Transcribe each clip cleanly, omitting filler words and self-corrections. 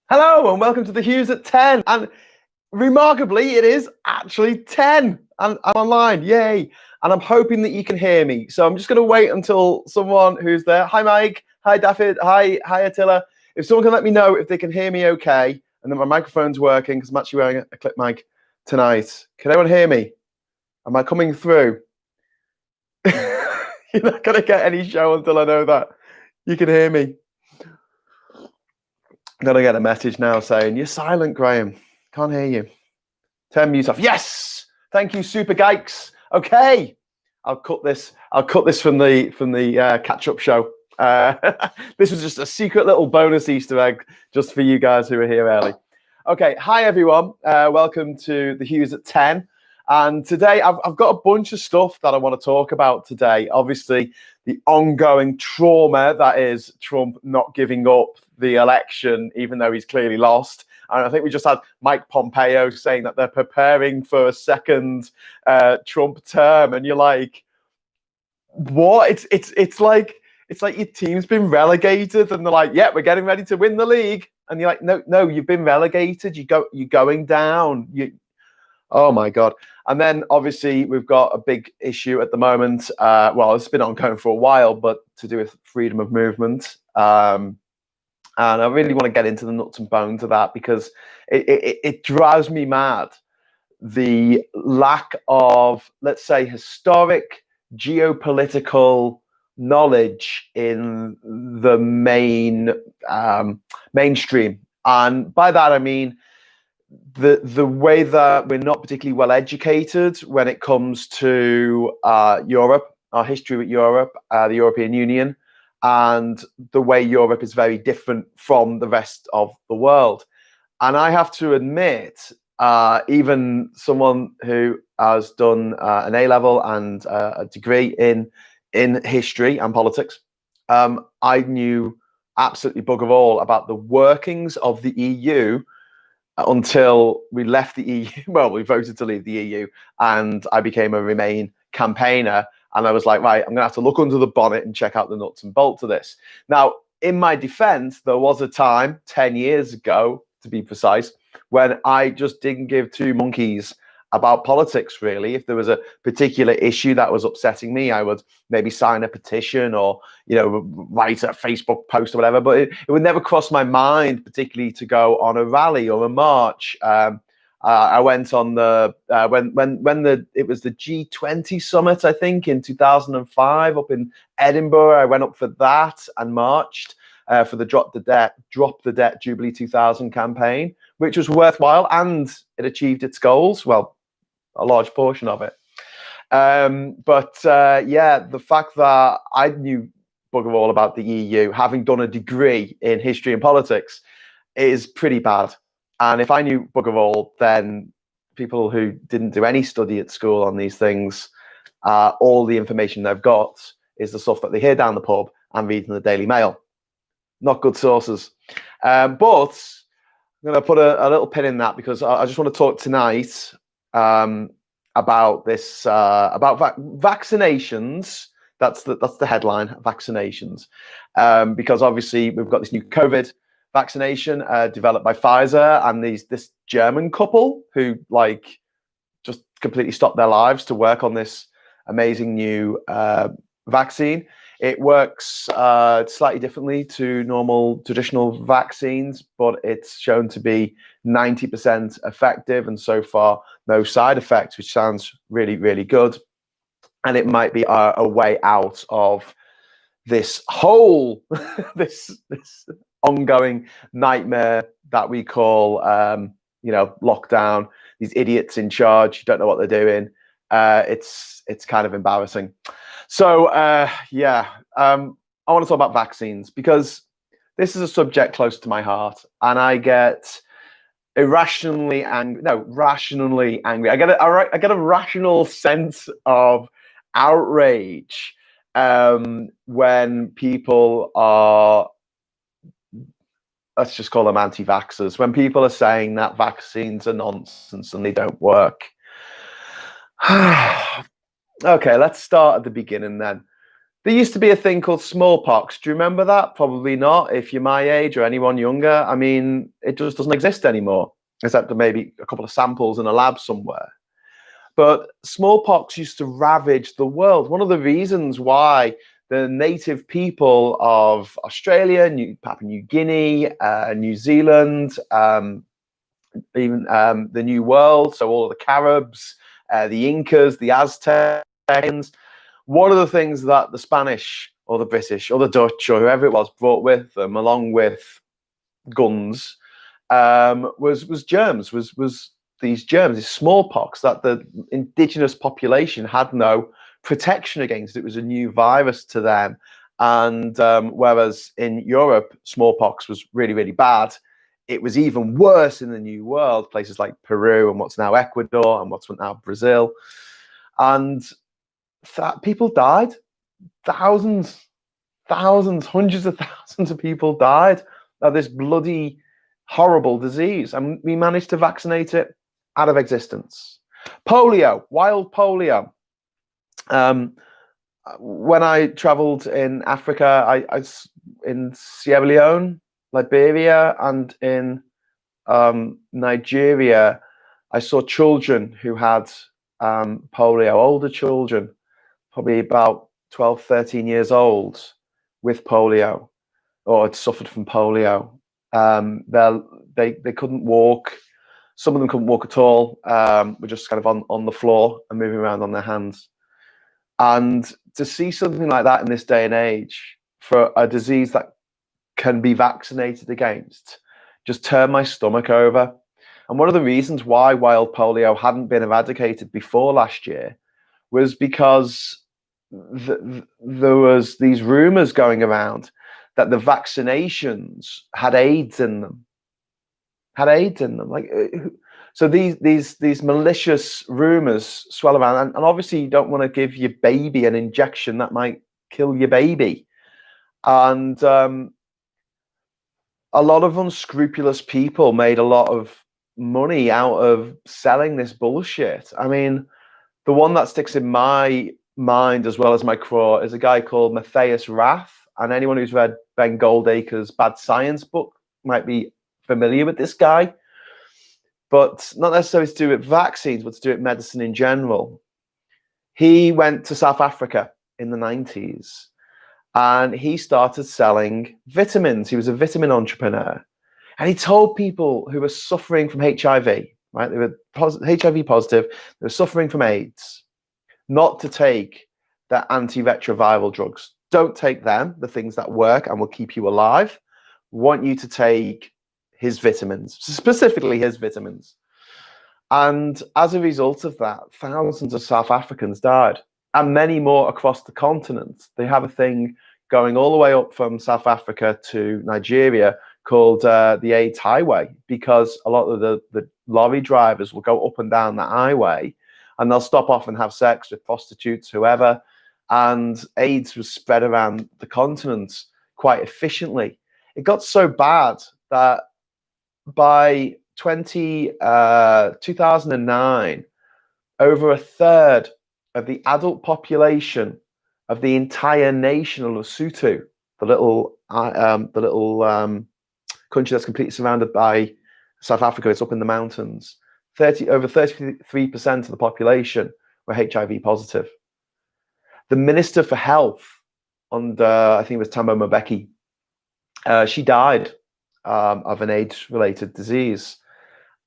Hello and welcome to the Hughes at 10. And remarkably, it is actually 10. And I'm online, yay. And I'm hoping that you can hear me. So I'm just going to wait until someone who's there. Hi, Mike. Hi, David. Hi, Attila. If someone can let me know if they can hear me okay, and then my microphone's working because I'm actually wearing a clip mic tonight. Can anyone hear me? Am I coming through? You're not going to get any show until I know that you can hear me. I'm going to get a message now saying, you're silent, Graham. Can't hear you. Turn mute off. Yes! Thank you, Super Gikes. Okay. I'll cut this from the catch-up show. This was just a secret little bonus Easter egg just for you guys who are here early. Okay, hi everyone. Welcome to the Hughes at 10. And today I've got a bunch of stuff that I want to talk about today. Obviously, the ongoing trauma that is Trump not giving up the election, even though he's clearly lost. And I think we just had Mike Pompeo saying that they're preparing for a second Trump term, and you're like, what? It's like your team's been relegated, and they're like, yeah, we're getting ready to win the league, and you're like, no, you've been relegated. You're going down. Oh my God. And then obviously we've got a big issue at the moment. Well, it's been ongoing for a while, but to do with freedom of movement. And I really want to get into the nuts and bones of that because it drives me mad. The lack of, let's say, historic geopolitical knowledge in the mainstream. And by that, I mean, the way that we're not particularly well educated when it comes to Europe, our history with Europe, the European Union, and the way Europe is very different from the rest of the world. And I have to admit, even someone who has done an A-level and a degree in history and politics, I knew absolutely bugger all about the workings of the EU until we left the EU. Well, we voted to leave the EU, and I became a Remain campaigner. And I was like, right, I'm going to have to look under the bonnet and check out the nuts and bolts of this. Now, in my defense, there was a time 10 years ago, to be precise, when I just didn't give two monkeys about politics, really. If there was a particular issue that was upsetting me, I would maybe sign a petition or, write a Facebook post or whatever. But it would never cross my mind, particularly to go on a rally or a march. I went on the it was the G20 summit, I think, in 2005 up in Edinburgh. I went up for that and marched for the Drop the Debt Jubilee 2000 campaign, which was worthwhile, and it achieved its goals. Well, a large portion of it. Yeah, the fact that I knew bugger all about the EU, having done a degree in history and politics, is pretty bad. And if I knew bugger all, then people who didn't do any study at school on these things, all the information they've got is the stuff that they hear down the pub and read in the Daily Mail. Not good sources. But I'm going to put a little pin in that because I just want to talk tonight about this, about vaccinations. That's the headline, vaccinations. Because obviously we've got this new COVID vaccination developed by Pfizer and this German couple who just completely stopped their lives to work on this amazing new vaccine. It works slightly differently to normal traditional vaccines, but it's shown to be 90% effective, and so far no side effects, which sounds really, really good. And it might be a way out of this whole this ongoing nightmare that we call lockdown. These idiots in charge, you don't know what they're doing. It's kind of embarrassing. So I want to talk about vaccines because this is a subject close to my heart, and I get rationally angry. I get a rational sense of outrage when people are, let's just call them anti-vaxxers, when people are saying that vaccines are nonsense and they don't work. Okay, let's start at the beginning then. There used to be a thing called smallpox. Do you remember that? Probably not. If you're my age or anyone younger, I mean, it just doesn't exist anymore, except for maybe a couple of samples in a lab somewhere. But smallpox used to ravage the world. One of the reasons why the native people of Australia, Papua New Guinea, New Zealand, even the New World, so all of the Caribs, the Incas, the Aztecs, one of the things that the Spanish or the British or the Dutch or whoever it was brought with them, along with guns, was germs, was these germs, this smallpox that the indigenous population had no protection against. It was a new virus to them. And whereas in Europe, smallpox was really, really bad, it was even worse in the New World, places like Peru and what's now Ecuador and what's now Brazil. And people died. Thousands, hundreds of thousands of people died of this bloody, horrible disease. And we managed to vaccinate it out of existence. Polio, wild polio. When I traveled in Africa, I in Sierra Leone, Liberia, and in Nigeria, I saw children who had polio, older children, probably about 12, 13 years old, with polio, or had suffered from polio. They couldn't walk. Some of them couldn't walk at all. Were just kind of on the floor and moving around on their hands. And to see something like that in this day and age for a disease that can be vaccinated against just turned my stomach over. And one of the reasons why wild polio hadn't been eradicated before last year was because there was these rumors going around that the vaccinations had AIDS in them. Like, so these malicious rumors swell around, and obviously you don't want to give your baby an injection that might kill your baby. And a lot of unscrupulous people made a lot of money out of selling this bullshit. I mean, the one that sticks in my mind as well as my craw is a guy called Matthias Rath, and anyone who's read Ben Goldacre's Bad Science book might be familiar with this guy, but not necessarily to do with vaccines, but to do with medicine in general. He went to South Africa in the 90s and he started selling vitamins. He was a vitamin entrepreneur, and he told people who were suffering from HIV, right? They were HIV positive, they were suffering from AIDS, not to take their antiretroviral drugs. Don't take them, the things that work and will keep you alive. We want you to take his vitamins, specifically his vitamins. And as a result of that, thousands of South Africans died, and many more across the continent. They have a thing going all the way up from South Africa to Nigeria called the AIDS Highway, because a lot of the lorry drivers will go up and down that highway and they'll stop off and have sex with prostitutes, whoever. And AIDS was spread around the continent quite efficiently. It got so bad that by 2009, over a third of the adult population of the entire nation of Lesotho, the little country that's completely surrounded by South Africa, it's up in the mountains, over 33% of the population were HIV positive. The Minister for Health, under, I think it was Tambo Mbeki, she died of an AIDS-related disease.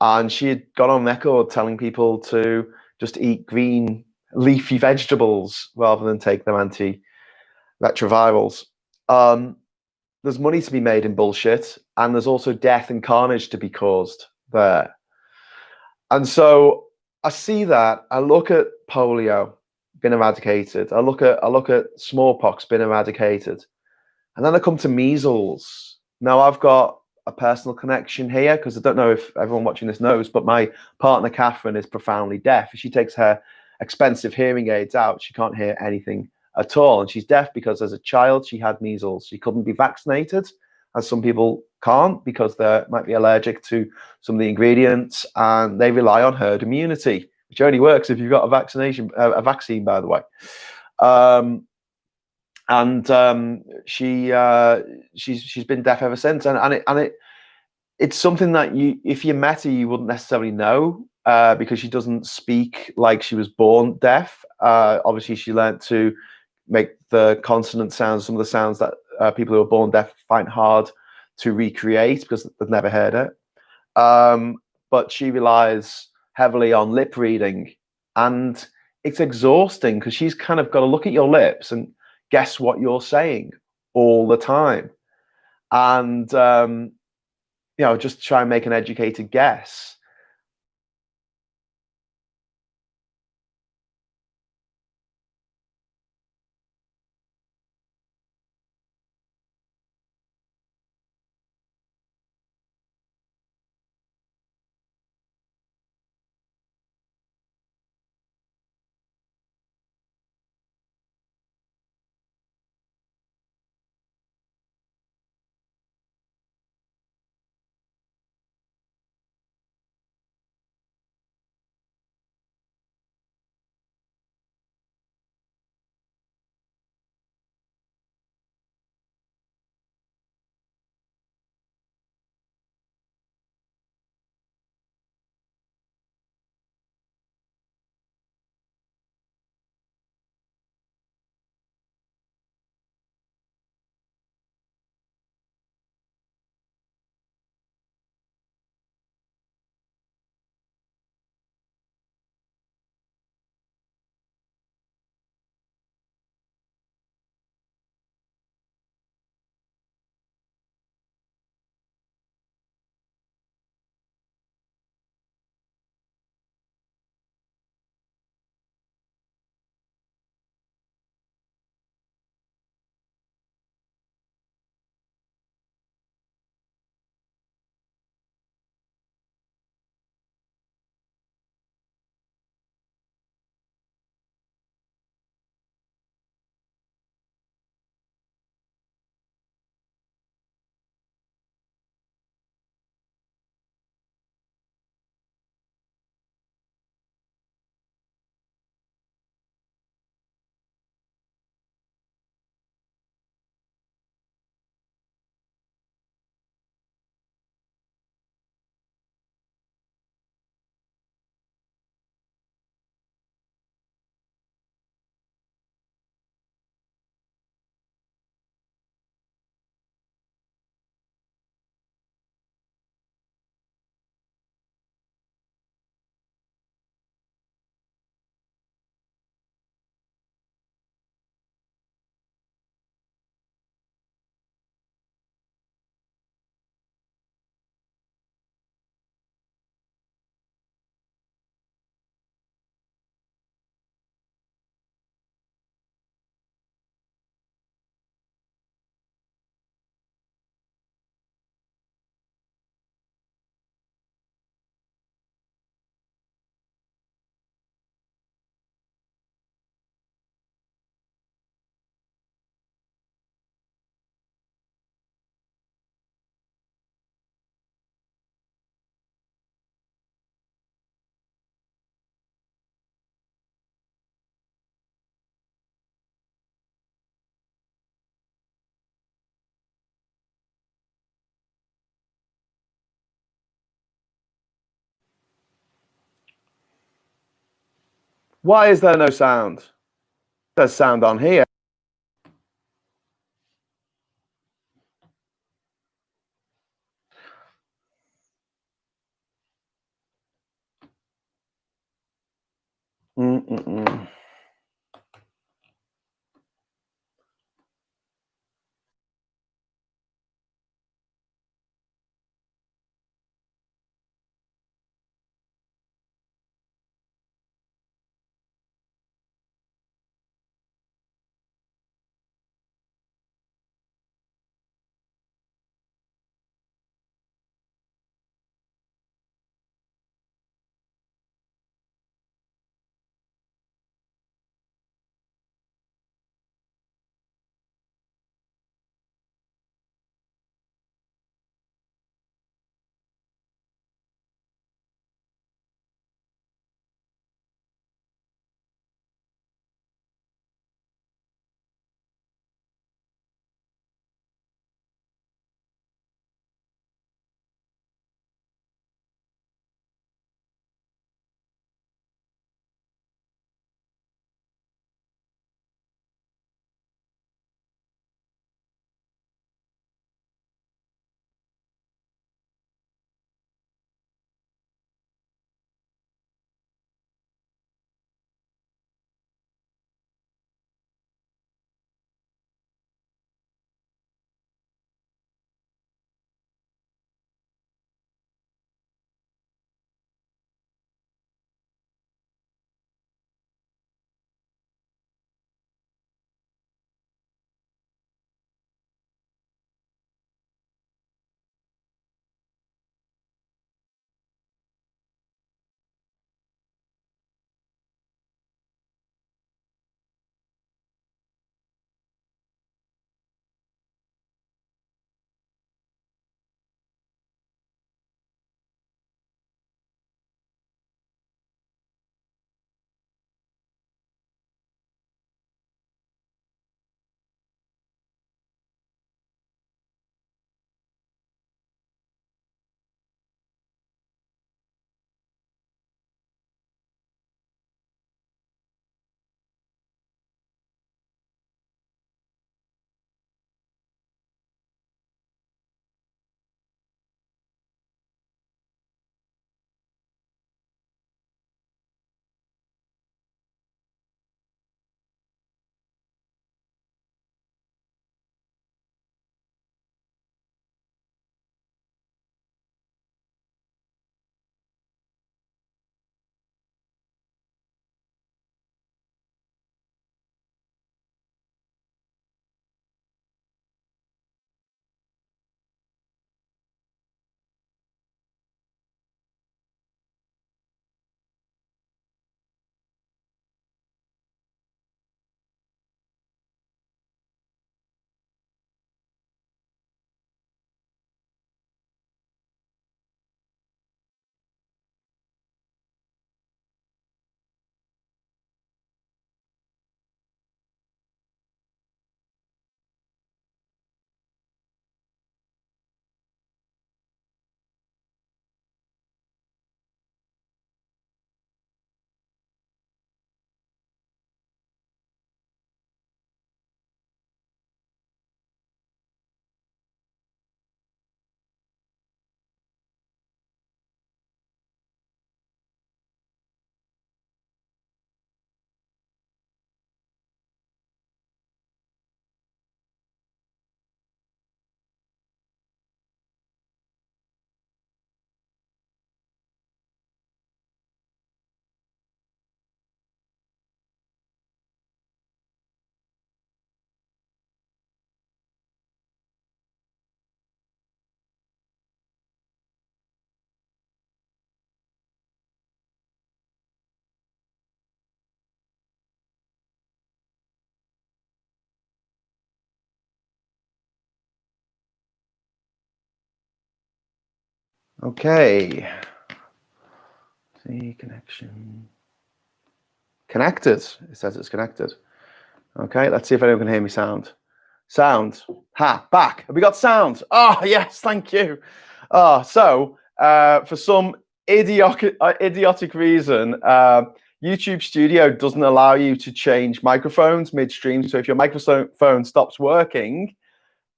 And she had gone on record telling people to just eat green leafy vegetables rather than take their antiretrovirals. There's money to be made in bullshit, and there's also death and carnage to be caused there. And so I see that. I look at polio been eradicated. I look at smallpox been eradicated, and then I come to measles. Now I've got a personal connection here, because I don't know if everyone watching this knows, but my partner Catherine is profoundly deaf. If she takes her expensive hearing aids out, she can't hear anything at all, and she's deaf because as a child she had measles. She couldn't be vaccinated, as some people can't, because they might be allergic to some of the ingredients, and they rely on herd immunity, which only works if you've got a vaccine, by the way. and she's been deaf ever since. It's something that if you met her, you wouldn't necessarily know, because she doesn't speak like she was born deaf. Obviously, she learned to make the consonant sounds, some of the sounds that people who are born deaf find hard to recreate because they've never heard it. But she relies heavily on lip reading, and it's exhausting because she's kind of got to look at your lips and guess what you're saying all the time. And just try and make an educated guess. Why is there no sound? There's sound on here. Mm-mm-mm. Okay. See, connection. Connected. It says it's connected. Okay, let's see if anyone can hear me sound. Sound. Ha, back. Have we got sound? Oh, yes, thank you. So for some idiotic reason, YouTube Studio doesn't allow you to change microphones midstream. So if your microphone stops working,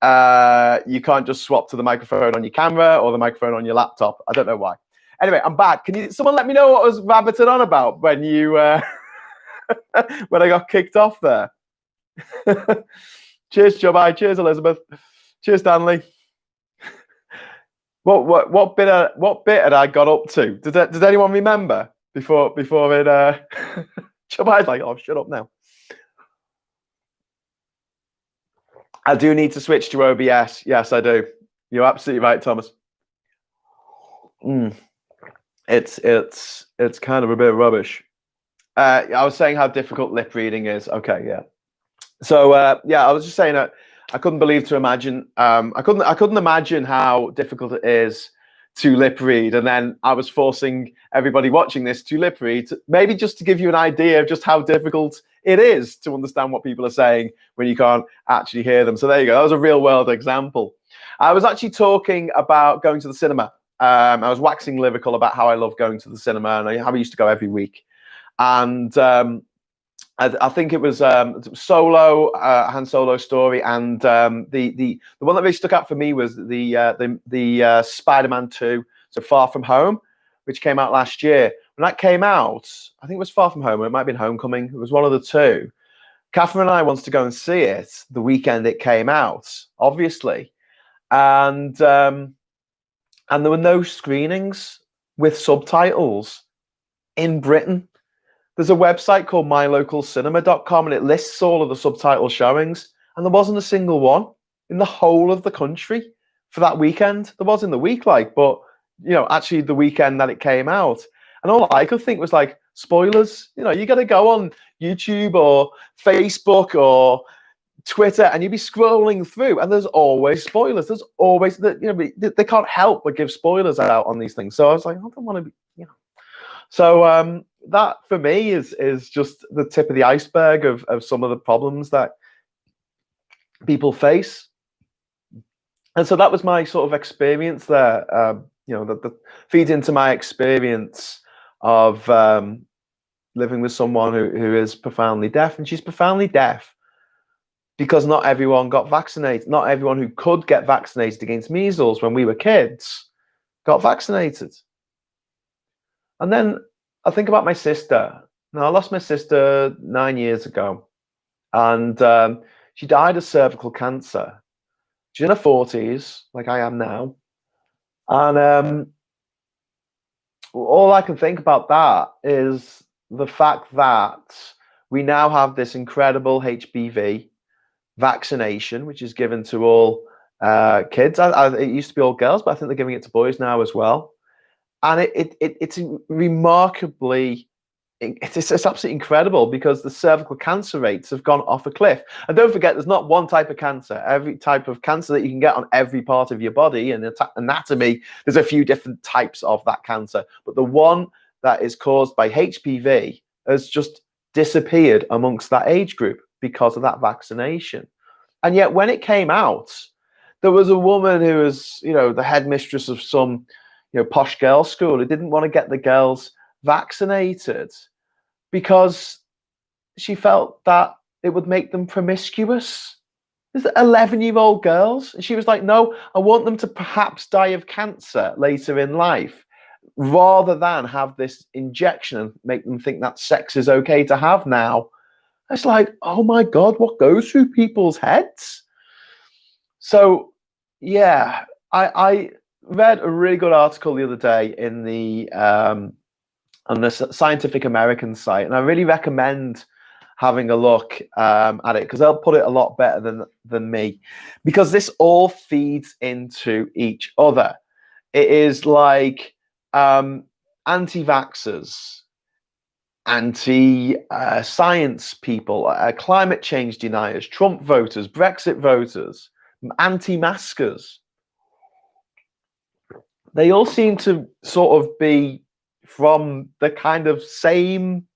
you can't just swap to the microphone on your camera or the microphone on your laptop. I don't know why. Anyway, I'm back. Can someone let me know what I was rabbiting on about when you when I got kicked off there? Cheers, Jobai. Cheers, Elizabeth. Cheers, Stanley. What bit had I got up to? Does anyone remember before it? Jobai's like, oh, shut up now. I do need to switch to OBS. Yes, I do. You're absolutely right, Thomas. It's kind of a bit of rubbish. I was saying how difficult lip reading is. Okay, yeah. So yeah, I was just saying that I couldn't imagine how difficult it is to lip read, and then I was forcing everybody watching this to lip read, maybe just to give you an idea of just how difficult it is to understand what people are saying when you can't actually hear them. So there you go. That was a real world example. I was actually talking about going to the cinema. I was waxing lyrical about how I love going to the cinema and how I used to go every week. And I think it was Solo, Han Solo's story, and the one that really stuck out for me was the Spider-Man 2, so Far From Home, which came out last year. When that came out, I think it was Far From Home, or it might have been Homecoming. It was one of the two. Catherine and I wanted to go and see it the weekend it came out, obviously, and there were no screenings with subtitles in Britain. There's a website called mylocalcinema.com, and it lists all of the subtitle showings, and there wasn't a single one in the whole of the country for that weekend. There was in the week, but actually the weekend that it came out. And all I could think was like, spoilers. You got to go on YouTube or Facebook or Twitter, and you'd be scrolling through, and there's always spoilers. There's always they can't help but give spoilers out on these things. So I was like, I don't want to be, So that for me is just the tip of the iceberg of some of the problems that people face. And so that was my sort of experience there. That feeds into my experience of living with someone who is profoundly deaf, and she's profoundly deaf because not everyone got vaccinated. Not everyone who could get vaccinated against measles when we were kids got vaccinated. And then I think about my sister. Now, I lost my sister 9 years ago, and she died of cervical cancer. She's in her 40s, like I am now. And all I can think about that is the fact that we now have this incredible HPV vaccination, which is given to all kids. It used to be all girls, but I think they're giving it to boys now as well. And it's remarkably, it's absolutely incredible because the cervical cancer rates have gone off a cliff. And don't forget, there's not one type of cancer. Every type of cancer that you can get on every part of your body and anatomy, there's a few different types of that cancer. But the one that is caused by HPV has just disappeared amongst that age group because of that vaccination. And yet when it came out, there was a woman who was, the headmistress of some posh girls' school who didn't want to get the girls vaccinated because she felt that it would make them promiscuous. There's 11-year-old girls. And she was like, no, I want them to perhaps die of cancer later in life rather than have this injection and make them think that sex is okay to have now. It's like, oh my God, what goes through people's heads? So, yeah, I read a really good article the other day in on the Scientific American site, and I really recommend having a look at it because they'll put it a lot better than me, because this all feeds into each other. It is like anti-vaxxers, anti-science people, climate change deniers, Trump voters, Brexit voters, anti-maskers. they all seem to sort of be from the kind of same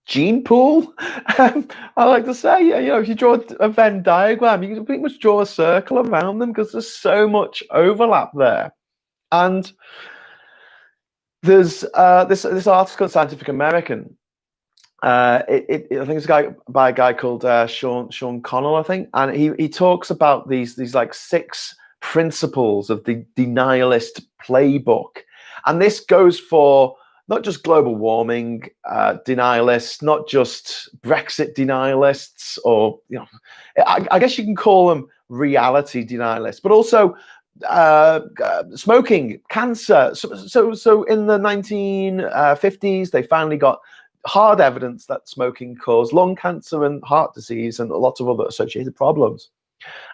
gene pool. I like to say, you know, if you draw a Venn diagram, you can pretty much draw a circle around them because there's so much overlap there. And there's this article in Scientific American. I think it's by a guy called Sean Connell, I think, and he talks about these like 6 principles of the denialist playbook, and this goes for not just global warming denialists, not just Brexit denialists, or, you know, I guess you can call them reality denialists, but also smoking, cancer. So in the 1950s, they finally got hard evidence that smoking caused lung cancer and heart disease and lots of other associated problems.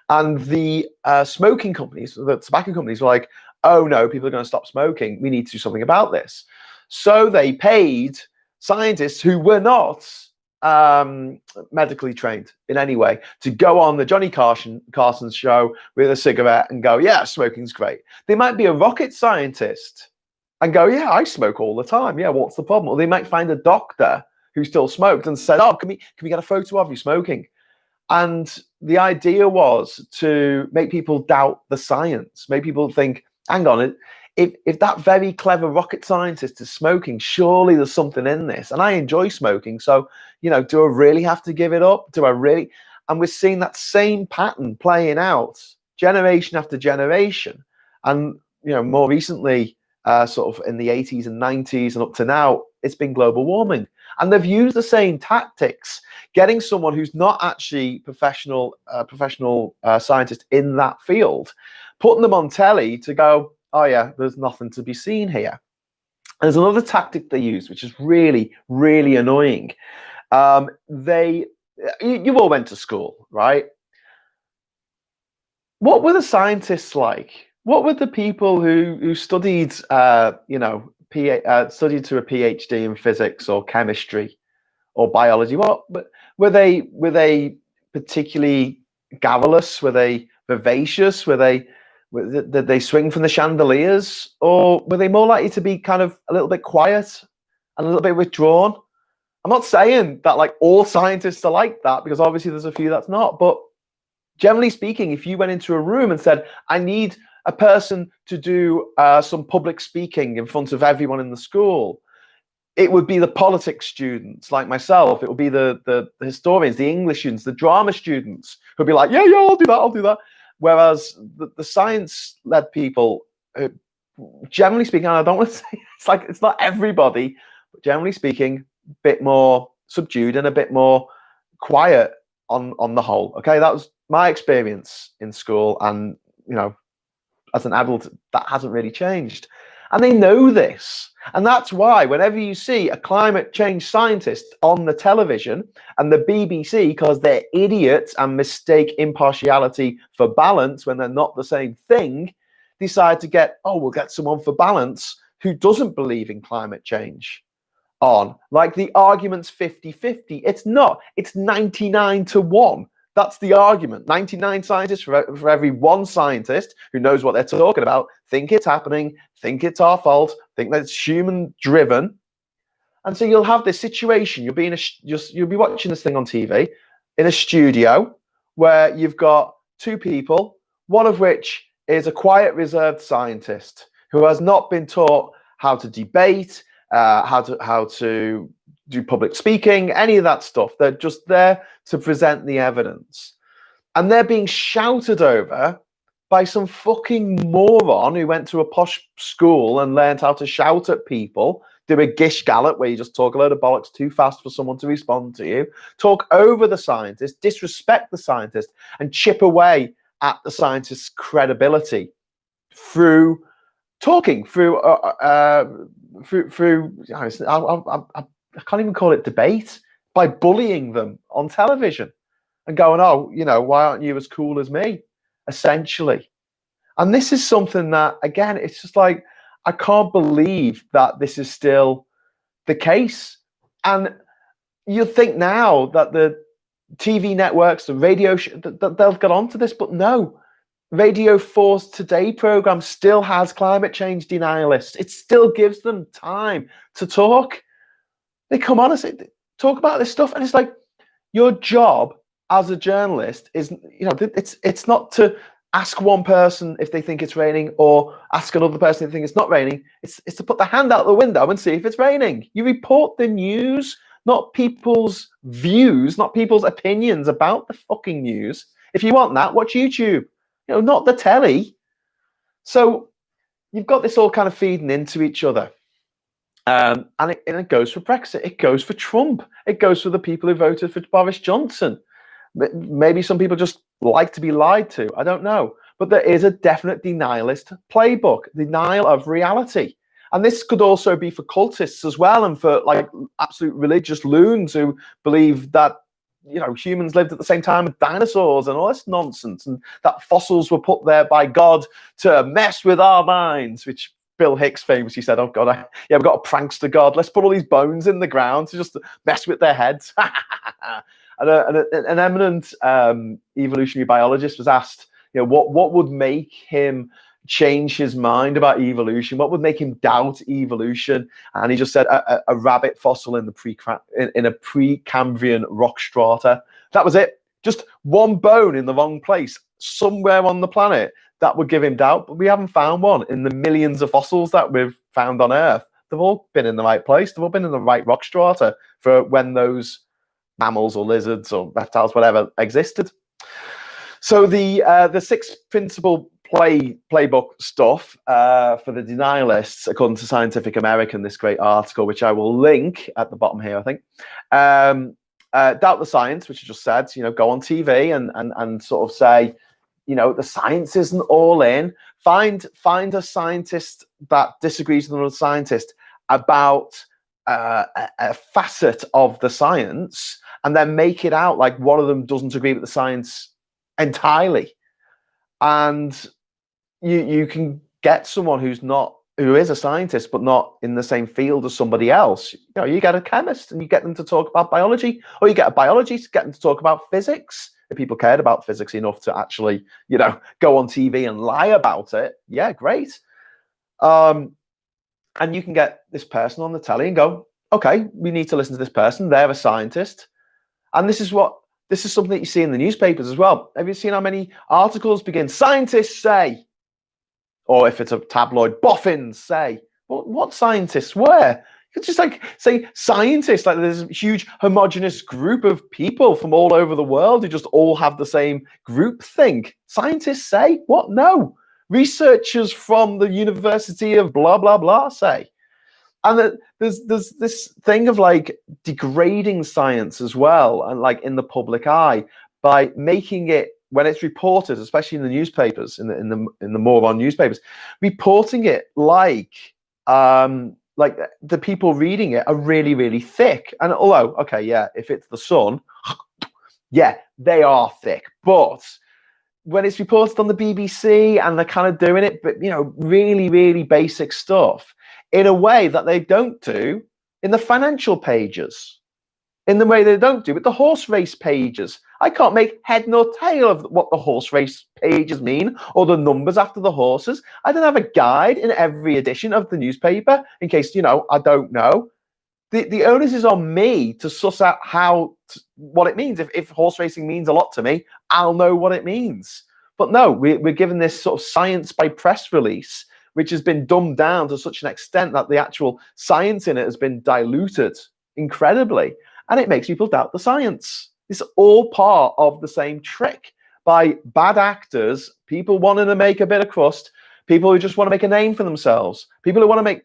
And the smoking companies, the tobacco companies, were like, oh no, people are going to stop smoking. We need to do something about this. So they paid scientists who were not medically trained in any way to go on the Johnny Carson show with a cigarette and go, yeah, smoking's great. They might be a rocket scientist and go, yeah, I smoke all the time. Yeah, what's the problem? Or they might find a doctor who still smoked and said, oh, can we get a photo of you smoking? And the idea was to make people doubt the science, make people think, hang on, if that very clever rocket scientist is smoking, surely there's something in this. And I enjoy smoking, so, you know, do I really have to give it up? Do I really? And we're seeing that same pattern playing out generation after generation. And, you know, more recently, sort of in the 80s and 90s and up to now, it's been global warming. And they've used the same tactics, getting someone who's not actually professional scientist in that field, putting them on telly to go, oh yeah, there's nothing to be seen here. And there's another tactic they use, which is really, really annoying. You all went to school, right? What were the scientists like? What were the people who studied, you know, studied to a PhD in physics or chemistry or biology? What were they particularly garrulous? Were they vivacious? Did they swing from the chandeliers, or were they more likely to be kind of a little bit quiet and a little bit withdrawn? I'm not saying that like all scientists are like that, because obviously there's a few that's not, but generally speaking, if you went into a room and said, I need a person to do some public speaking in front of everyone in the school, it would be the politics students like myself. It would be the historians, the English students, the drama students who'd be like, yeah, I'll do that. Whereas the science-led people, generally speaking, I don't want to say it's not everybody, but generally speaking, a bit more subdued and a bit more quiet on the whole. Okay, that was my experience in school, and, you know, as an adult, that hasn't really changed. And they know this. And that's why whenever you see a climate change scientist on the television, and the BBC, because they're idiots and mistake impartiality for balance when they're not the same thing, decide to get, oh, we'll get someone for balance who doesn't believe in climate change on. Like the argument's 50-50. It's not. It's 99-1. That's the argument. 99 scientists for every one scientist who knows what they're talking about think it's happening, think it's our fault, think that it's human driven. And so you'll have this situation. You'll be watching this thing on TV in a studio where you've got 2 people, one of which is a quiet, reserved scientist who has not been taught how to debate, how to do public speaking, any of that stuff. They're just there to present the evidence. And they're being shouted over by some fucking moron who went to a posh school and learned how to shout at people, do a gish gallop where you just talk a load of bollocks too fast for someone to respond to you, talk over the scientist, disrespect the scientist, and chip away at the scientist's credibility through talking, through I can't even call it debate, by bullying them on television and going, oh, you know, why aren't you as cool as me, essentially. And this is something that, again, it's just like, I can't believe that this is still the case. And you'll think now that the TV networks, the radio, they'll get onto this, but no, Radio 4's Today program still has climate change denialists. It still gives them time to talk. They come on and say, talk about this stuff, and it's like, your job as a journalist is, it's not to ask one person if they think it's raining or ask another person if they think it's not raining. It's to put the hand out the window and see if it's raining. You report the news, not people's views, not people's opinions about the fucking news. If you want that, watch YouTube, not the telly. So you've got this all kind of feeding into each other. And it goes for Brexit. It goes for Trump. It goes for the people who voted for Boris Johnson. Maybe some people just like to be lied to. I don't know. But there is a definite denialist playbook, denial of reality. And this could also be for cultists as well, and for like absolute religious loons who believe that humans lived at the same time as dinosaurs and all this nonsense, and that fossils were put there by God to mess with our minds, which Bill Hicks famously said, "Oh God, we've got a prankster God. Let's put all these bones in the ground to just mess with their heads." And an eminent evolutionary biologist was asked, what would make him change his mind about evolution? What would make him doubt evolution? And he just said, a rabbit fossil in a Precambrian rock strata. That was it. Just one bone in the wrong place somewhere on the planet. That would give him doubt, but we haven't found one in the millions of fossils that we've found on Earth. They've all been in the right place. They've all been in the right rock strata for when those mammals or lizards or reptiles, whatever, existed. So the six principal playbook stuff for the denialists, according to Scientific American, this great article, which I will link at the bottom here, I think. Doubt the science, which I just said. Go on TV and sort of say, the science isn't all in. Find a scientist that disagrees with another scientist about a facet of the science, and then make it out like one of them doesn't agree with the science entirely. And you can get someone who is a scientist but not in the same field as somebody else. You get a chemist and you get them to talk about biology, or you get a biologist to get them to talk about physics. If people cared about physics enough to actually, go on TV and lie about it, yeah, great. And you can get this person on the telly and go, okay, we need to listen to this person. They're a scientist. And this is something that you see in the newspapers as well. Have you seen how many articles begin, scientists say, or if it's a tabloid, boffins say? Well, what scientists where? It's just like say scientists, like there's a huge homogenous group of people from all over the world who just all have the same group think. Scientists say what? No. Researchers from the University of blah, blah, blah say. And there's this thing of like degrading science as well, and like in the public eye, by making it, when it's reported, especially in the newspapers, in the moron newspapers, reporting it like the people reading it are really, really thick. And although, okay, yeah, if it's the Sun, yeah, they are thick. But when it's reported on the BBC and they're kind of doing it, but really, really basic stuff in a way that they don't do in the financial pages, in the way they don't do with the horse race pages. I can't make head nor tail of what the horse race pages mean or the numbers after the horses. I don't have a guide in every edition of the newspaper in case, I don't know. The onus is on me to suss out what it means. If horse racing means a lot to me, I'll know what it means. But no, we're given this sort of science by press release, which has been dumbed down to such an extent that the actual science in it has been diluted incredibly. And it makes people doubt the science. It's all part of the same trick by bad actors, people wanting to make a bit of crust, people who just want to make a name for themselves, people who want to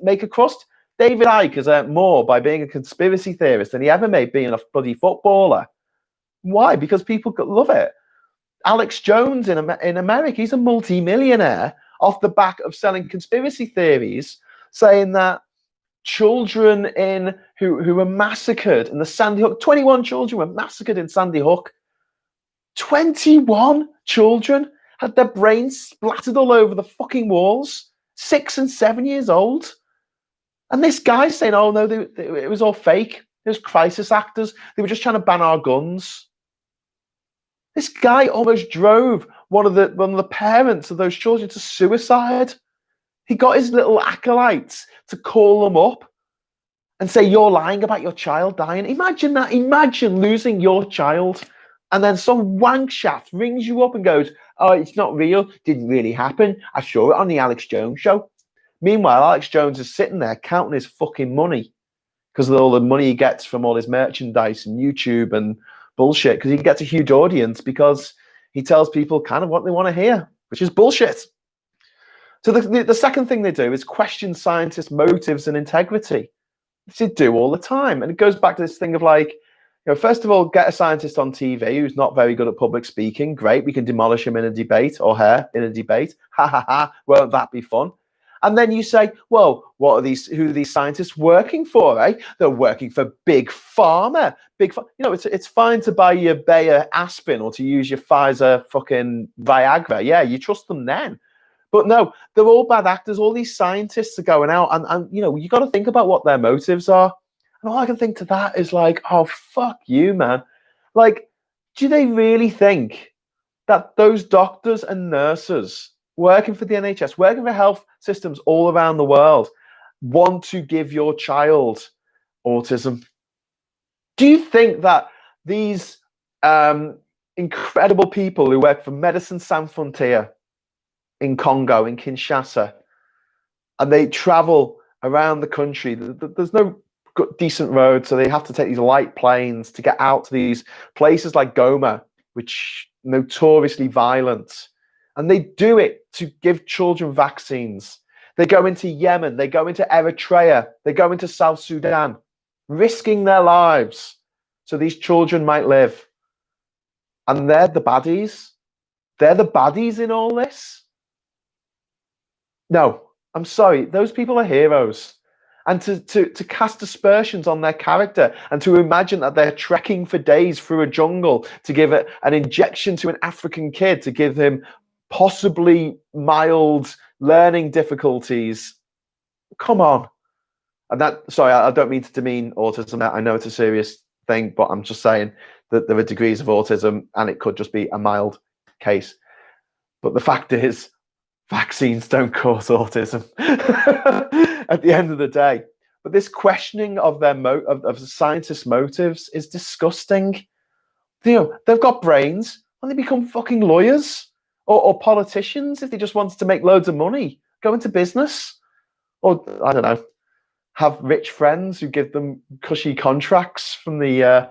make a crust. David Icke has earned more by being a conspiracy theorist than he ever made being a bloody footballer. Why? Because people love it. Alex Jones in America, he's a multi-millionaire off the back of selling conspiracy theories, saying that children who were massacred in the Sandy Hook, 21 children were massacred in Sandy Hook. 21 children had their brains splattered all over the fucking walls, 6 and 7 years old. And this guy's saying, oh no, it was all fake. It was crisis actors. They were just trying to ban our guns. This guy almost drove one of the parents of those children to suicide. He got his little acolytes to call them up and say, you're lying about your child dying. Imagine that. Imagine losing your child. And then some wank shaft rings you up and goes, oh, it's not real. Didn't really happen. I saw it on the Alex Jones show. Meanwhile, Alex Jones is sitting there counting his fucking money because of all the money he gets from all his merchandise and YouTube and bullshit, because he gets a huge audience because he tells people kind of what they want to hear, which is bullshit. So the second thing they do is question scientists' motives and integrity. They do all the time. And it goes back to this thing of like, first of all, get a scientist on TV who's not very good at public speaking. Great, we can demolish him in a debate, or her in a debate. Ha ha ha, won't that be fun? And then you say, well, who are these scientists working for, eh? They're working for Big Pharma. It's fine to buy your Bayer aspirin or to use your Pfizer fucking Viagra. Yeah, you trust them then. But no, they're all bad actors. All these scientists are going out and you got to think about what their motives are. And all I can think to that is like, oh, fuck you, man. Like, do they really think that those doctors and nurses working for the NHS, working for health systems all around the world, want to give your child autism? Do you think that these incredible people who work for Medicine Sans Frontier in Congo, in Kinshasa, and they travel around the country, there's no decent roads, so they have to take these light planes to get out to these places like Goma, which notoriously violent, and they do it to give children vaccines. They go into Yemen, they go into Eritrea, they go into South Sudan, risking their lives so these children might live. And they're the baddies. They're the baddies in all this. No, I'm sorry. Those people are heroes. And to cast aspersions on their character and to imagine that they're trekking for days through a jungle to give an injection to an African kid to give him possibly mild learning difficulties. Come on. And sorry, I don't mean to demean autism. I know it's a serious thing, but I'm just saying that there are degrees of autism and it could just be a mild case. But the fact is, vaccines don't cause autism at the end of the day. But this questioning of their of scientists' motives is disgusting. They've got brains and they become fucking lawyers or politicians if they just wanted to make loads of money, go into business, or I don't know, have rich friends who give them cushy contracts from the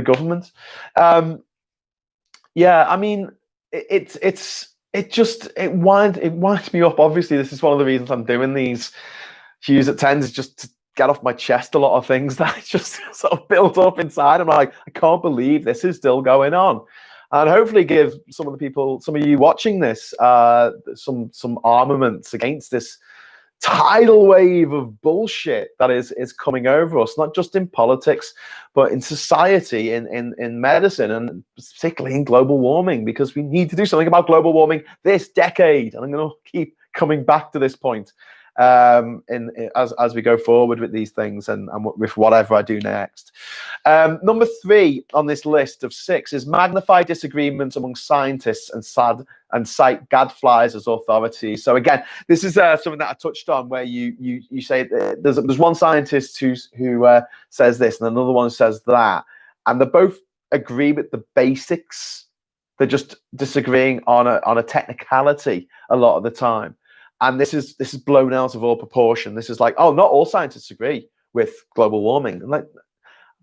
government. Yeah, I mean, it winds me up. Obviously, this is one of the reasons I'm doing these Hughes at 10s, is just to get off my chest a lot of things that just sort of built up inside. I'm like, I can't believe this is still going on. And hopefully give some of you watching this, some armaments against this tidal wave of bullshit that is coming over us, not just in politics, but in society, in medicine, and particularly in global warming, because we need to do something about global warming this decade. And I'm going to keep coming back to this point as we go forward with these things and with whatever I do next. Number 3 on this list of 6 is magnify disagreements among scientists and cite gadflies as authorities. So again, this is something that I touched on, where you say there's one scientist who says this and another one says that, and they both agree with the basics. They're just disagreeing on a technicality a lot of the time. And this is blown out of all proportion. This is like, oh, not all scientists agree with global warming. Like,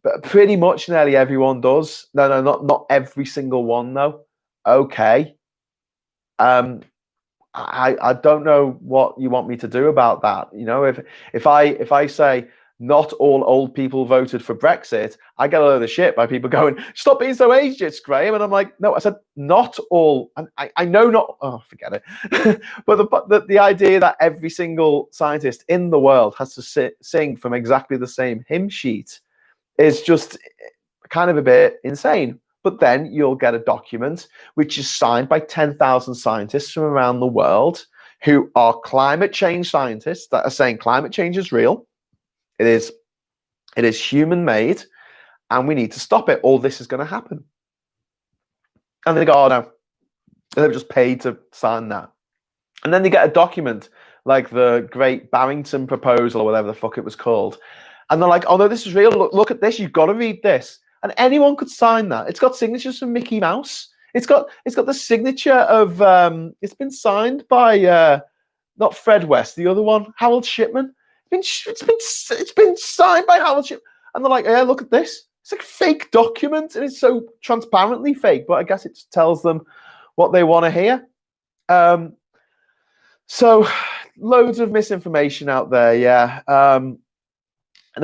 but pretty much nearly everyone does. No, not every single one though. Okay. I don't know what you want me to do about that. If I say not all old people voted for Brexit, I get a load of shit by people going, stop being so ageist, Graham. And I'm like, no, I said not all. And I know not, oh, forget it. But the idea that every single scientist in the world has to sing from exactly the same hymn sheet is just kind of a bit insane. But then you'll get a document which is signed by 10,000 scientists from around the world who are climate change scientists that are saying climate change is real. It is human-made, and we need to stop it, or this is going to happen. And they go, oh, no, And they were just paid to sign that. And then they get a document like the Great Barrington Proposal or whatever the fuck it was called. And they're like, oh no, this is real. Look at this. You've got to read this. And anyone could sign that. It's got signatures from Mickey Mouse. It's got the signature of it's been signed by not Fred West, the other one, Harold Shipman. It's been signed by Harold Shipman. And they're like, yeah, look at this. It's like a fake document, and it's so transparently fake, but I guess it just tells them what they want to hear. So loads of misinformation out there, yeah. And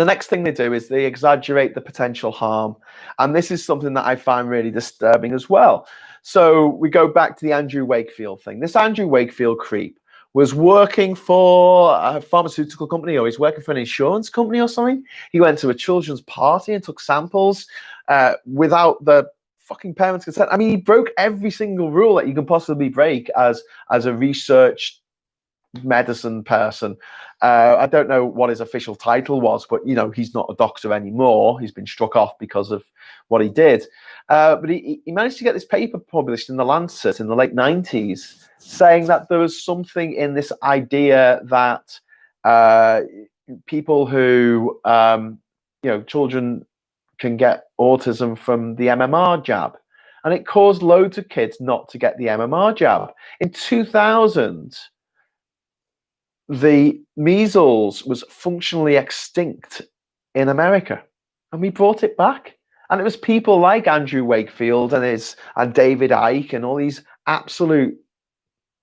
the next thing they do is they exaggerate the potential harm. And this is something that I find really disturbing as well. So we go back to the Andrew Wakefield thing. This Andrew Wakefield creep was working for a pharmaceutical company, or he's working for an insurance company or something. He went to a children's party and took samples without the fucking parents' consent. I mean, he broke every single rule that you can possibly break as a research medicine person. I don't know what his official title was, but you know, he's not a doctor anymore. He's been struck off because of what he did. But he managed to get this paper published in the Lancet in the late 90s, saying that there was something in this idea that people who, children can get autism from the MMR jab. And it caused loads of kids not to get the MMR jab. In 2000, the measles was functionally extinct in America, and we brought it back. And it was people like Andrew Wakefield and David Icke and all these absolute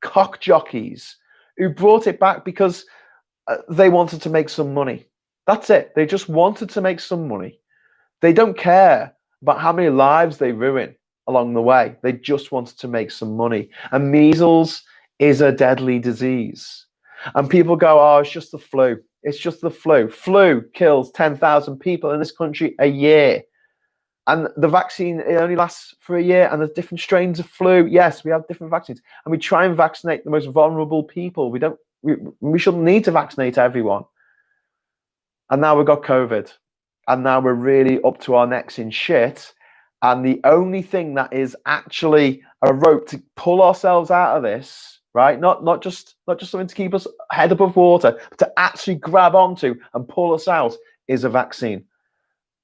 cock jockeys who brought it back because they wanted to make some money. That's it. They just wanted to make some money. They don't care about how many lives they ruin along the way. They just wanted to make some money. And measles is a deadly disease. And people go, oh, it's just the flu. It's just the flu. Flu kills 10,000 people in this country a year. And the vaccine, it only lasts for a year, and there's different strains of flu. Yes, we have different vaccines. And we try and vaccinate the most vulnerable people. We shouldn't need to vaccinate everyone. And now we've got COVID. And now we're really up to our necks in shit. And the only thing that is actually a rope to pull ourselves out of this, right? Not just something to keep us head above water, but to actually grab onto and pull us out is a vaccine.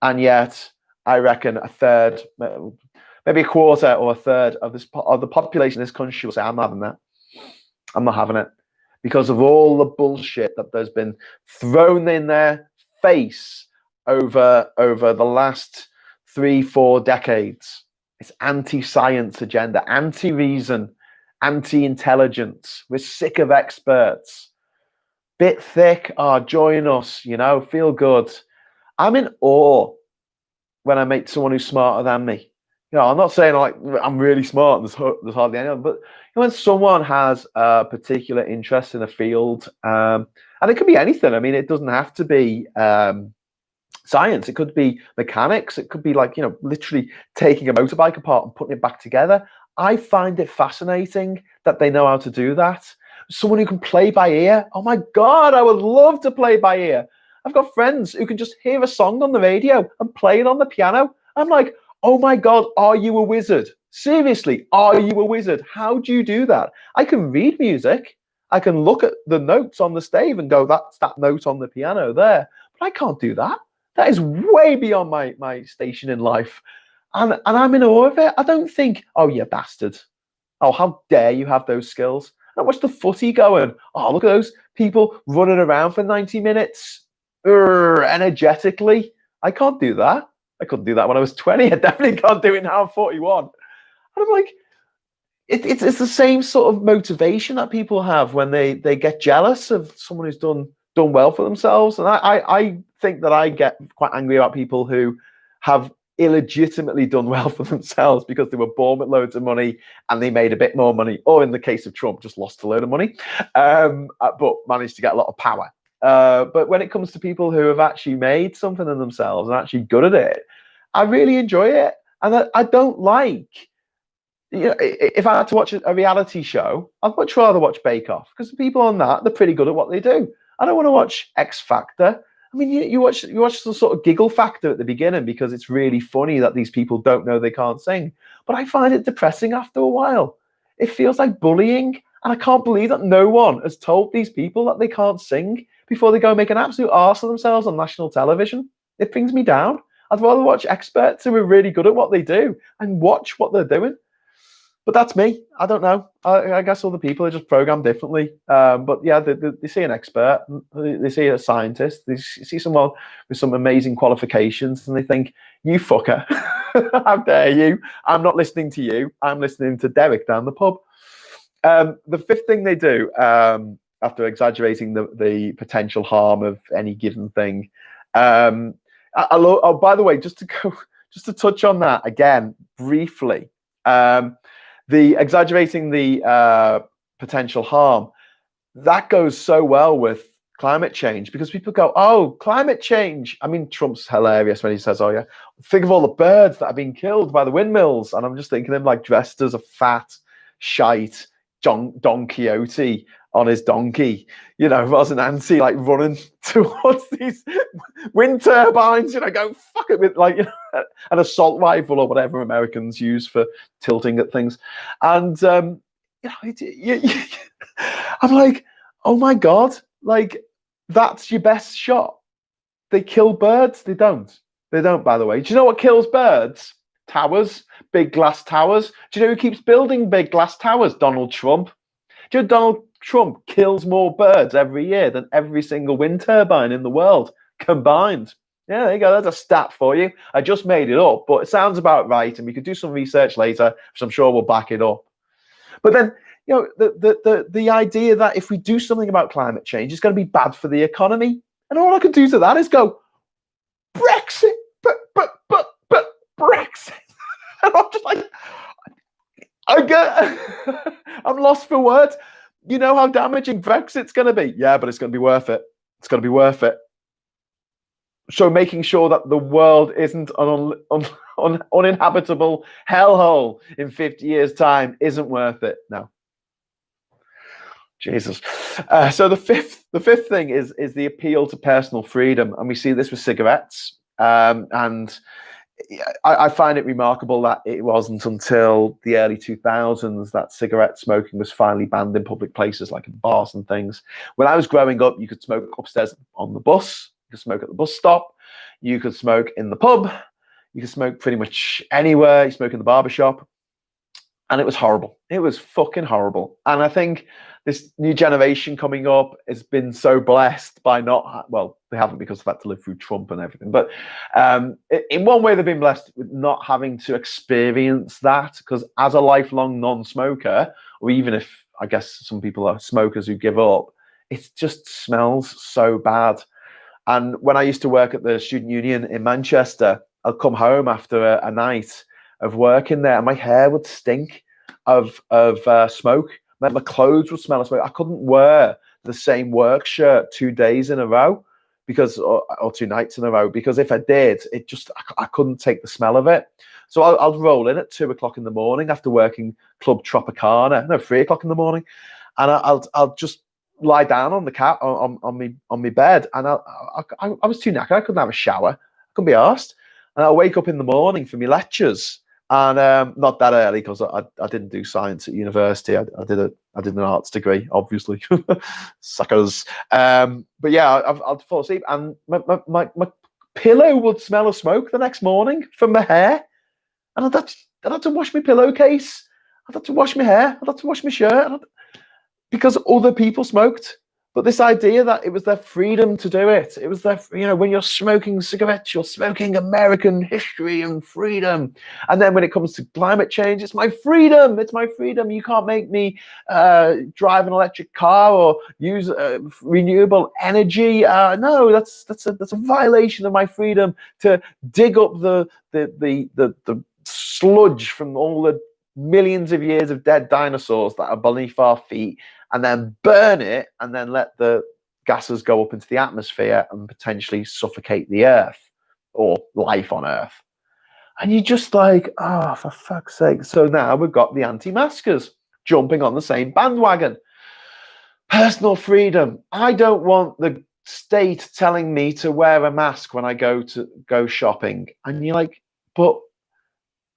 And yet, I reckon a third, maybe a quarter or a third of the population of this country will say, I'm having that. I'm not having it. Because of all the bullshit that there's been thrown in their face over the last 3-4 decades. It's anti-science agenda, anti-reason, anti-intelligence. We're sick of experts. Bit thick, join us, feel good. I'm in awe when I meet someone who's smarter than me. I'm not saying I'm really smart and there's hardly anyone, but when someone has a particular interest in a field, and it could be anything. I mean, it doesn't have to be science. It could be mechanics. It could be literally taking a motorbike apart and putting it back together. I find it fascinating that they know how to do that. Someone who can play by ear. Oh my God, I would love to play by ear. I've got friends who can just hear a song on the radio and play it on the piano. I'm like, oh my God, are you a wizard? Seriously, are you a wizard? How do you do that? I can read music. I can look at the notes on the stave and go, that's that note on the piano there. But I can't do that. That is way beyond my station in life. And I'm in awe of it. I don't think, oh, you bastard. Oh, how dare you have those skills? I watch the footy going, oh, look at those people running around for 90 minutes. Energetically. I can't do that. I couldn't do that when I was 20. I definitely can't do it now. I'm 41. And I'm like, it's the same sort of motivation that people have when they get jealous of someone who's done well for themselves. And I think that I get quite angry about people who have illegitimately done well for themselves because they were born with loads of money and they made a bit more money, or in the case of Trump, just lost a load of money, but managed to get a lot of power. But when it comes to people who have actually made something of themselves and actually good at it, I really enjoy it. And I don't like, if I had to watch a reality show, I'd much rather watch Bake Off, because the people on that, they're pretty good at what they do. I don't want to watch X Factor. I mean, you watch the sort of giggle factor at the beginning because it's really funny that these people don't know they can't sing. But I find it depressing after a while. it feels like bullying. And I can't believe that no one has told these people that they can't sing before they go make an absolute arse of themselves on national television. It brings me down. I'd rather watch experts who are really good at what they do and watch what they're doing. But that's me. I don't know. I guess other people are just programmed differently. But yeah, they see an expert, they see a scientist, they see someone with some amazing qualifications, and they think, "You fucker, how dare you? I'm not listening to you. I'm listening to Derek down the pub." The fifth thing they do, after exaggerating the potential harm of any given thing, oh, by the way, just to touch on that again briefly. The exaggerating the potential harm, that goes so well with climate change, because people go, "Oh, climate change." I mean, Trump's hilarious when he says, "Oh yeah, think of all the birds that have been killed by the windmills," and I'm just thinking of him like dressed as a fat shite Don Quixote on his donkey, you know, as an anti, like running towards these wind turbines, you know, going fuck it with, like, you know, an assault rifle or whatever Americans use for tilting at things. And you know, I'm like, oh my God, like, that's your best shot. They kill birds. They don't, by the way. Do you know what kills birds? Towers, big glass towers. Do you know who keeps building big glass towers? Donald Trump. Do you know Donald Trump kills more birds every year than every single wind turbine in the world combined? Yeah, there you go. That's a stat for you. I just made it up, but it sounds about right, and we could do some research later, which I'm sure will back it up. But then, you know, the idea that if we do something about climate change, it's going to be bad for the economy, and all I can do to that is go, Brexit, but Brexit. And I'm just like, I'm lost for words. You know how damaging Brexit's going to be? Yeah, but it's going to be worth it. It's going to be worth it. So making sure that the world isn't an uninhabitable hellhole in 50 years' time isn't worth it. No. Jesus. So the fifth thing is the appeal to personal freedom, and we see this with cigarettes. And I find it remarkable that it wasn't until the early 2000s that cigarette smoking was finally banned in public places like in bars and things. When I was growing up, you could smoke upstairs on the bus, you could smoke at the bus stop, you could smoke in the pub, you could smoke pretty much anywhere, you smoke in the barbershop. And it was horrible. It was fucking horrible. And I think this new generation coming up has been so blessed by not, well, they haven't because they've had to live through Trump and everything. But in one way, they've been blessed with not having to experience that. Because as a lifelong non-smoker, or even if I guess some people are smokers who give up, it just smells so bad. And when I used to work at the student union in Manchester, I'd come home after a night of work in there, and my hair would stink of smoke. My clothes would smell of smoke. I couldn't wear the same work shirt 2 days in a row because, or 2 nights in a row, because if I did, it just, I couldn't take the smell of it. So I'd roll in at 2 o'clock in the morning after working Club Tropicana, no, 3 o'clock in the morning, and I'll just lie down on the couch on my bed, and I was too knackered. I couldn't have a shower. I couldn't be arsed. And I'll wake up in the morning for my lectures. And not that early, because I didn't do science at university. I did an arts degree, obviously. Suckers. But yeah, I'd fall asleep, and my pillow would smell of smoke the next morning from my hair, and I'd have to wash my pillowcase. I'd have to wash my hair. I'd have to wash my shirt, because other people smoked. But this idea that it was their freedom to do it, it was their, you know, when you're smoking cigarettes, you're smoking American history and freedom. And then when it comes to climate change, it's my freedom. It's my freedom. You can't make me drive an electric car or use renewable energy. No, that's a violation of my freedom to dig up the sludge from all the millions of years of dead dinosaurs that are beneath our feet, and then burn it, and then let the gases go up into the atmosphere and potentially suffocate the earth or life on earth. And you're just like, oh, for fuck's sake. So now we've got the anti-maskers jumping on the same bandwagon. Personal freedom. I don't want the state telling me to wear a mask when I go shopping. And you're like, but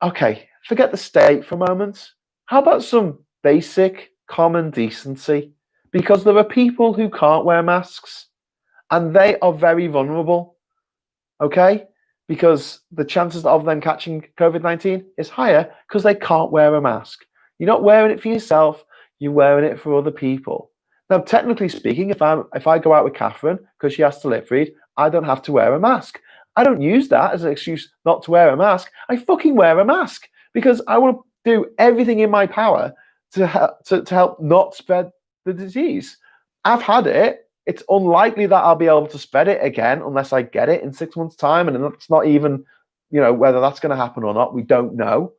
okay, forget the state for a moment. How about some basic common decency, because there are people who can't wear masks and they are very vulnerable, okay? Because the chances of them catching COVID-19 is higher because they can't wear a mask. You're not wearing it for yourself, you're wearing it for other people. Now, technically speaking, if I go out with Catherine because she has to lip read, I don't have to wear a mask. I don't use that as an excuse not to wear a mask. I fucking wear a mask because I want to do everything in my power to help not spread the disease. I've had it. It's unlikely that I'll be able to spread it again unless I get it in 6 months' time, and it's not even, whether that's going to happen or not. We don't know.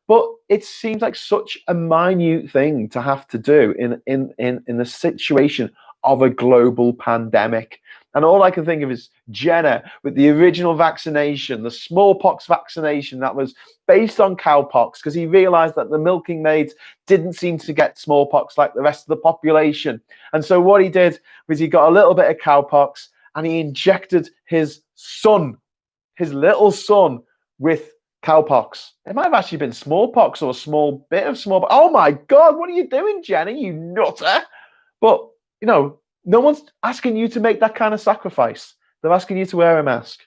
But it seems like such a minute thing to have to do in the situation of a global pandemic. And all I can think of is Jenner with the original vaccination, the smallpox vaccination that was based on cowpox, because he realized that the milking maids didn't seem to get smallpox like the rest of the population. And so what he did was he got a little bit of cowpox and he injected his son, his little son, with cowpox. It might have actually been smallpox or a small bit of smallpox. Oh my God, what are you doing, Jenny, you nutter? But, no one's asking you to make that kind of sacrifice. They're asking you to wear a mask.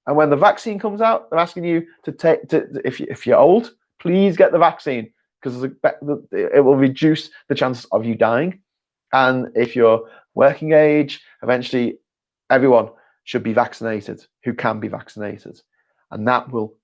And when the vaccine comes out, they're asking you to take, if you're old, please get the vaccine because it will reduce the chances of you dying. And if you're working age, eventually everyone should be vaccinated who can be vaccinated. And that will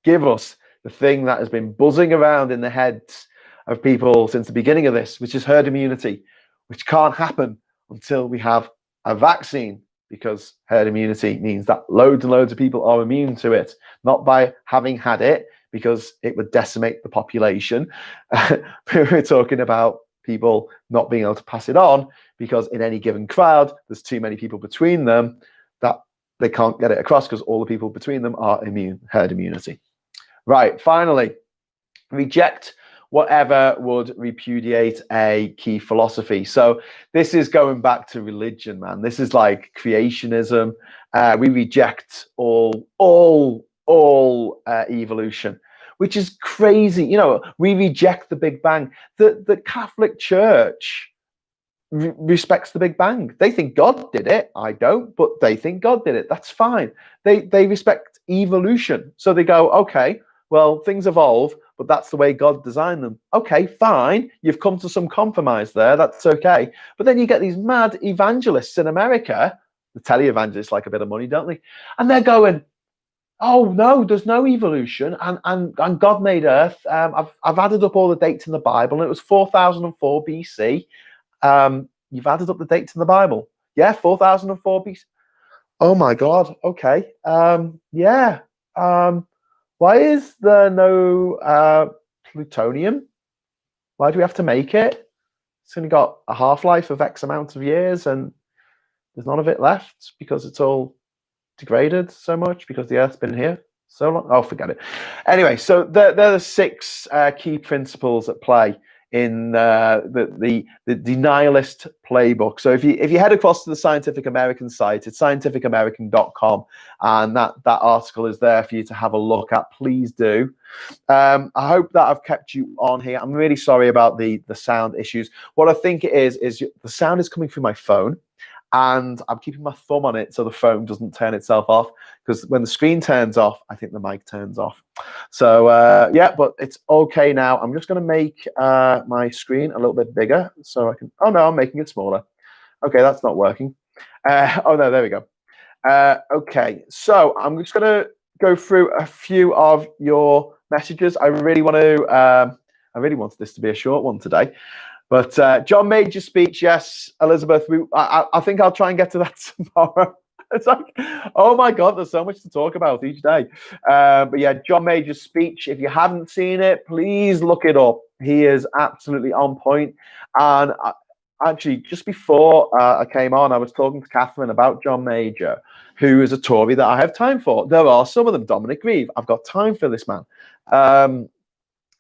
give us the thing that has been buzzing around in the heads of people since the beginning of this, which is herd immunity, which can't happen until we have a vaccine, because herd immunity means that loads and loads of people are immune to it, not by having had it, because it would decimate the population. We're talking about people not being able to pass it on, because in any given crowd, there's too many people between them that they can't get it across because all the people between them are immune, herd immunity. Right, finally, reject whatever would repudiate a key philosophy. So this is going back to religion, man. This is like creationism. We reject all evolution, which is crazy. We reject the Big Bang. The Catholic Church respects the Big Bang. They think God did it. I don't, but they think God did it. That's fine. They respect evolution. So they go, okay, well, things evolve, but that's the way God designed them. Okay, fine. You've come to some compromise there. That's okay. But then you get these mad evangelists in America. The tele-evangelists like a bit of money, don't they? And they're going, oh no, there's no evolution, and God made Earth. I've added up all the dates in the Bible, and it was 4004 BC. You've added up the dates in the Bible. Yeah, 4004 BC. Oh my God. Okay. Yeah. Why is there no plutonium? Why do we have to make it? It's only got a half-life of X amount of years, and there's none of it left because it's all degraded so much because the Earth's been here so long. Oh, forget it. Anyway, so there are the 6 key principles at play in the denialist playbook. So if you head across to the Scientific American site, it's scientificamerican.com, and that article is there for you to have a look at. Please do. I hope that I've kept you on here. I'm really sorry about the sound issues. What I think it is the sound is coming through my phone, and I'm keeping my thumb on it so the phone doesn't turn itself off, because when the screen turns off, I think the mic turns off. So yeah, but it's okay now. I'm just going to make my screen a little bit bigger so I can, oh no, I'm making it smaller. Okay, that's not working. Oh no, there we go. Okay, so I'm just going to go through a few of your messages. I really wanted this to be a short one today. But John Major's speech, yes, Elizabeth, I think I'll try and get to that tomorrow. It's like, oh my God, there's so much to talk about each day. But yeah, John Major's speech, if you haven't seen it, please look it up. He is absolutely on point. And actually, just before I came on, I was talking to Catherine about John Major, who is a Tory that I have time for. There are some of them, Dominic Grieve. I've got time for this man.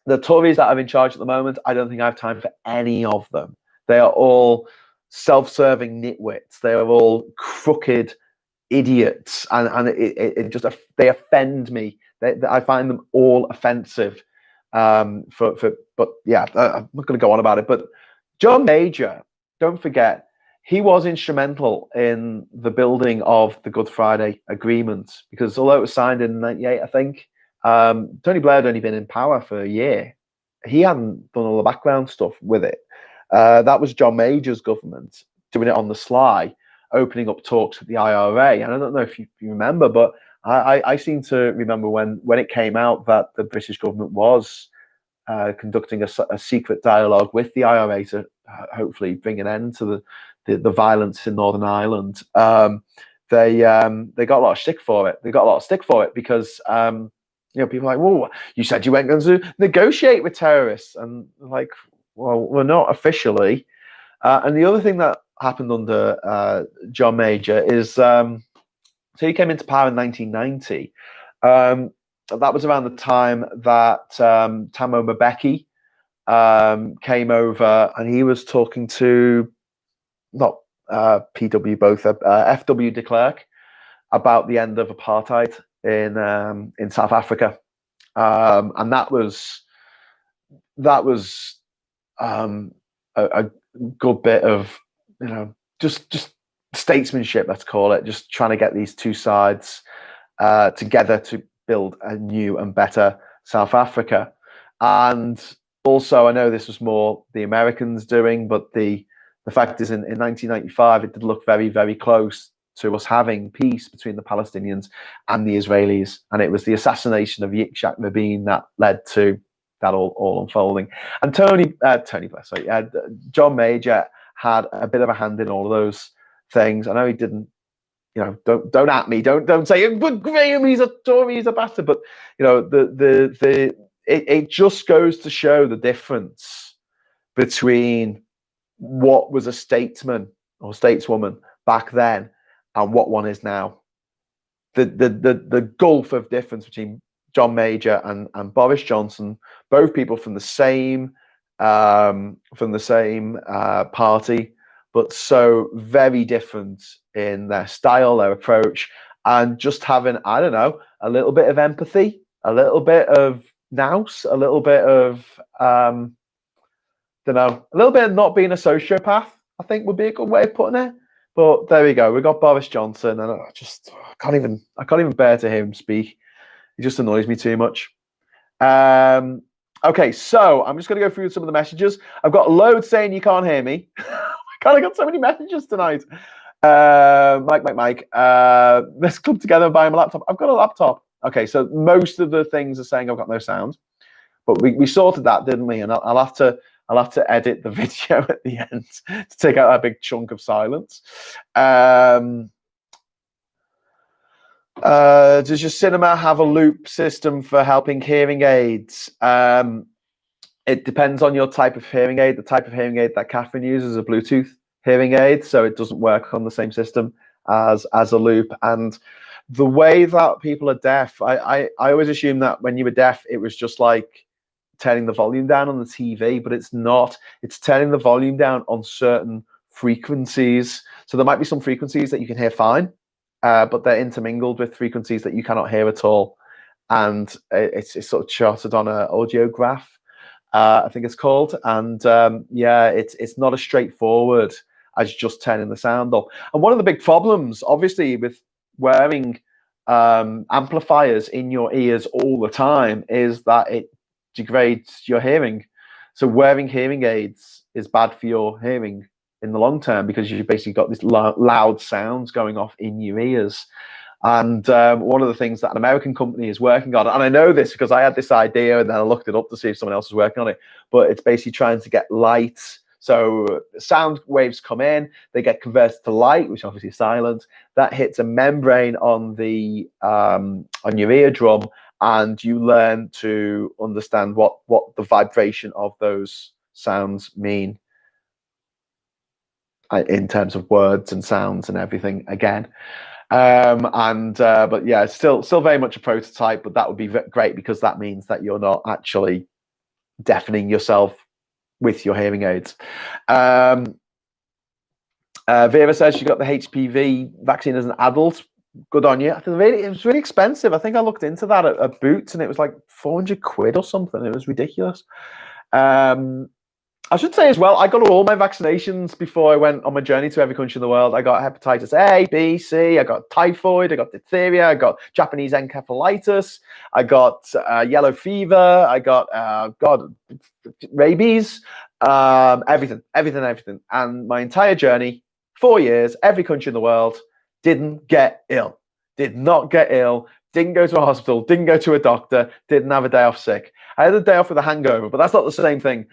The Tories that are in charge at the moment, I don't think I have time for any of them. They are all self-serving nitwits. They are all crooked idiots, and it just, they offend me. I find them all offensive. But yeah, I'm not going to go on about it. But John Major, don't forget, he was instrumental in the building of the Good Friday Agreement, because although it was signed in '98, I think, Tony Blair had only been in power for a year. He hadn't done all the background stuff with it. That was John Major's government doing it on the sly, opening up talks with the IRA. And I don't know if you remember, but I seem to remember when it came out that the British government was conducting a secret dialogue with the IRA to hopefully bring an end to the violence in Northern Ireland. They got a lot of stick for it. They got a lot of stick for it because people are like, "Whoa, you said you weren't going to negotiate with terrorists," and like, well, we're not officially. And the other thing that happened under John Major is, so he came into power in 1990. That was around the time that Thamo Mbeki came over, and he was talking to not PW both, FW de Klerk about the end of apartheid in South Africa, and that was a good bit of just statesmanship, let's call it, just trying to get these two sides together to build a new and better South Africa. And also, I know this was more the Americans doing, but the fact is, in 1995, it did look very, very close to us having peace between the Palestinians and the Israelis. And it was the assassination of Yitzhak Rabin that led to that all unfolding. And John Major had a bit of a hand in all of those things. I know he didn't, don't at me, don't say, but Graham, he's a Tory, he's a bastard. But it just goes to show the difference between what was a statesman or stateswoman back then and what one is now. The gulf of difference between John Major and Boris Johnson, both people from the same party, but so very different in their style, their approach, and just having, I don't know, a little bit of empathy, a little bit of nous, a little bit of a little bit of not being a sociopath, I think would be a good way of putting it. But there we go. We got Boris Johnson, and I can't even bear to hear him speak. He just annoys me too much. Okay, so I'm just going to go through some of the messages. I've got loads saying you can't hear me. God, I got so many messages tonight. Mike. Let's club together and buy him a laptop. I've got a laptop. Okay, so most of the things are saying I've got no sound, but we sorted that, didn't we? And I'll have to edit the video at the end to take out a big chunk of silence. Does your cinema have a loop system for helping hearing aids? It depends on your type of hearing aid. The type of hearing aid that Catherine uses is a Bluetooth hearing aid, so it doesn't work on the same system as a loop. And the way that people are deaf, I always assume that when you were deaf, it was just like turning the volume down on the TV, but it's not. It's turning the volume down on certain frequencies. So there might be some frequencies that you can hear fine, but they're intermingled with frequencies that you cannot hear at all. And it's sort of charted on an audiograph, I think it's called. And it's not as straightforward as just turning the sound up. And one of the big problems, obviously, with wearing amplifiers in your ears all the time is that it degrades your hearing. So wearing hearing aids is bad for your hearing in the long term, because you've basically got these loud sounds going off in your ears. And one of the things that an American company is working on, and I know this because I had this idea and then I looked it up to see if someone else was working on it, but it's basically trying to get light. So sound waves come in, they get converted to light, which obviously is silent. That hits a membrane on the on your eardrum, and you learn to understand what the vibration of those sounds mean in terms of words and sounds and everything again. But yeah, it's still very much a prototype, but that would be great because that means that you're not actually deafening yourself with your hearing aids. Vera says she got the HPV vaccine as an adult. good on you. It was really expensive. I think I looked into that at Boots, and it was like 400 quid or something. It was ridiculous. I should say as well, I got all my vaccinations before I went on my journey to every country in the world. I got hepatitis A, B, C, I got typhoid, I got diphtheria, I got Japanese encephalitis, I got yellow fever, I got, rabies, everything. And my entire journey, 4 years, every country in the world, didn't get ill. Did not get ill. Didn't go to a hospital, didn't go to a doctor, didn't have a day off sick. I had a day off with a hangover, but that's not the same thing.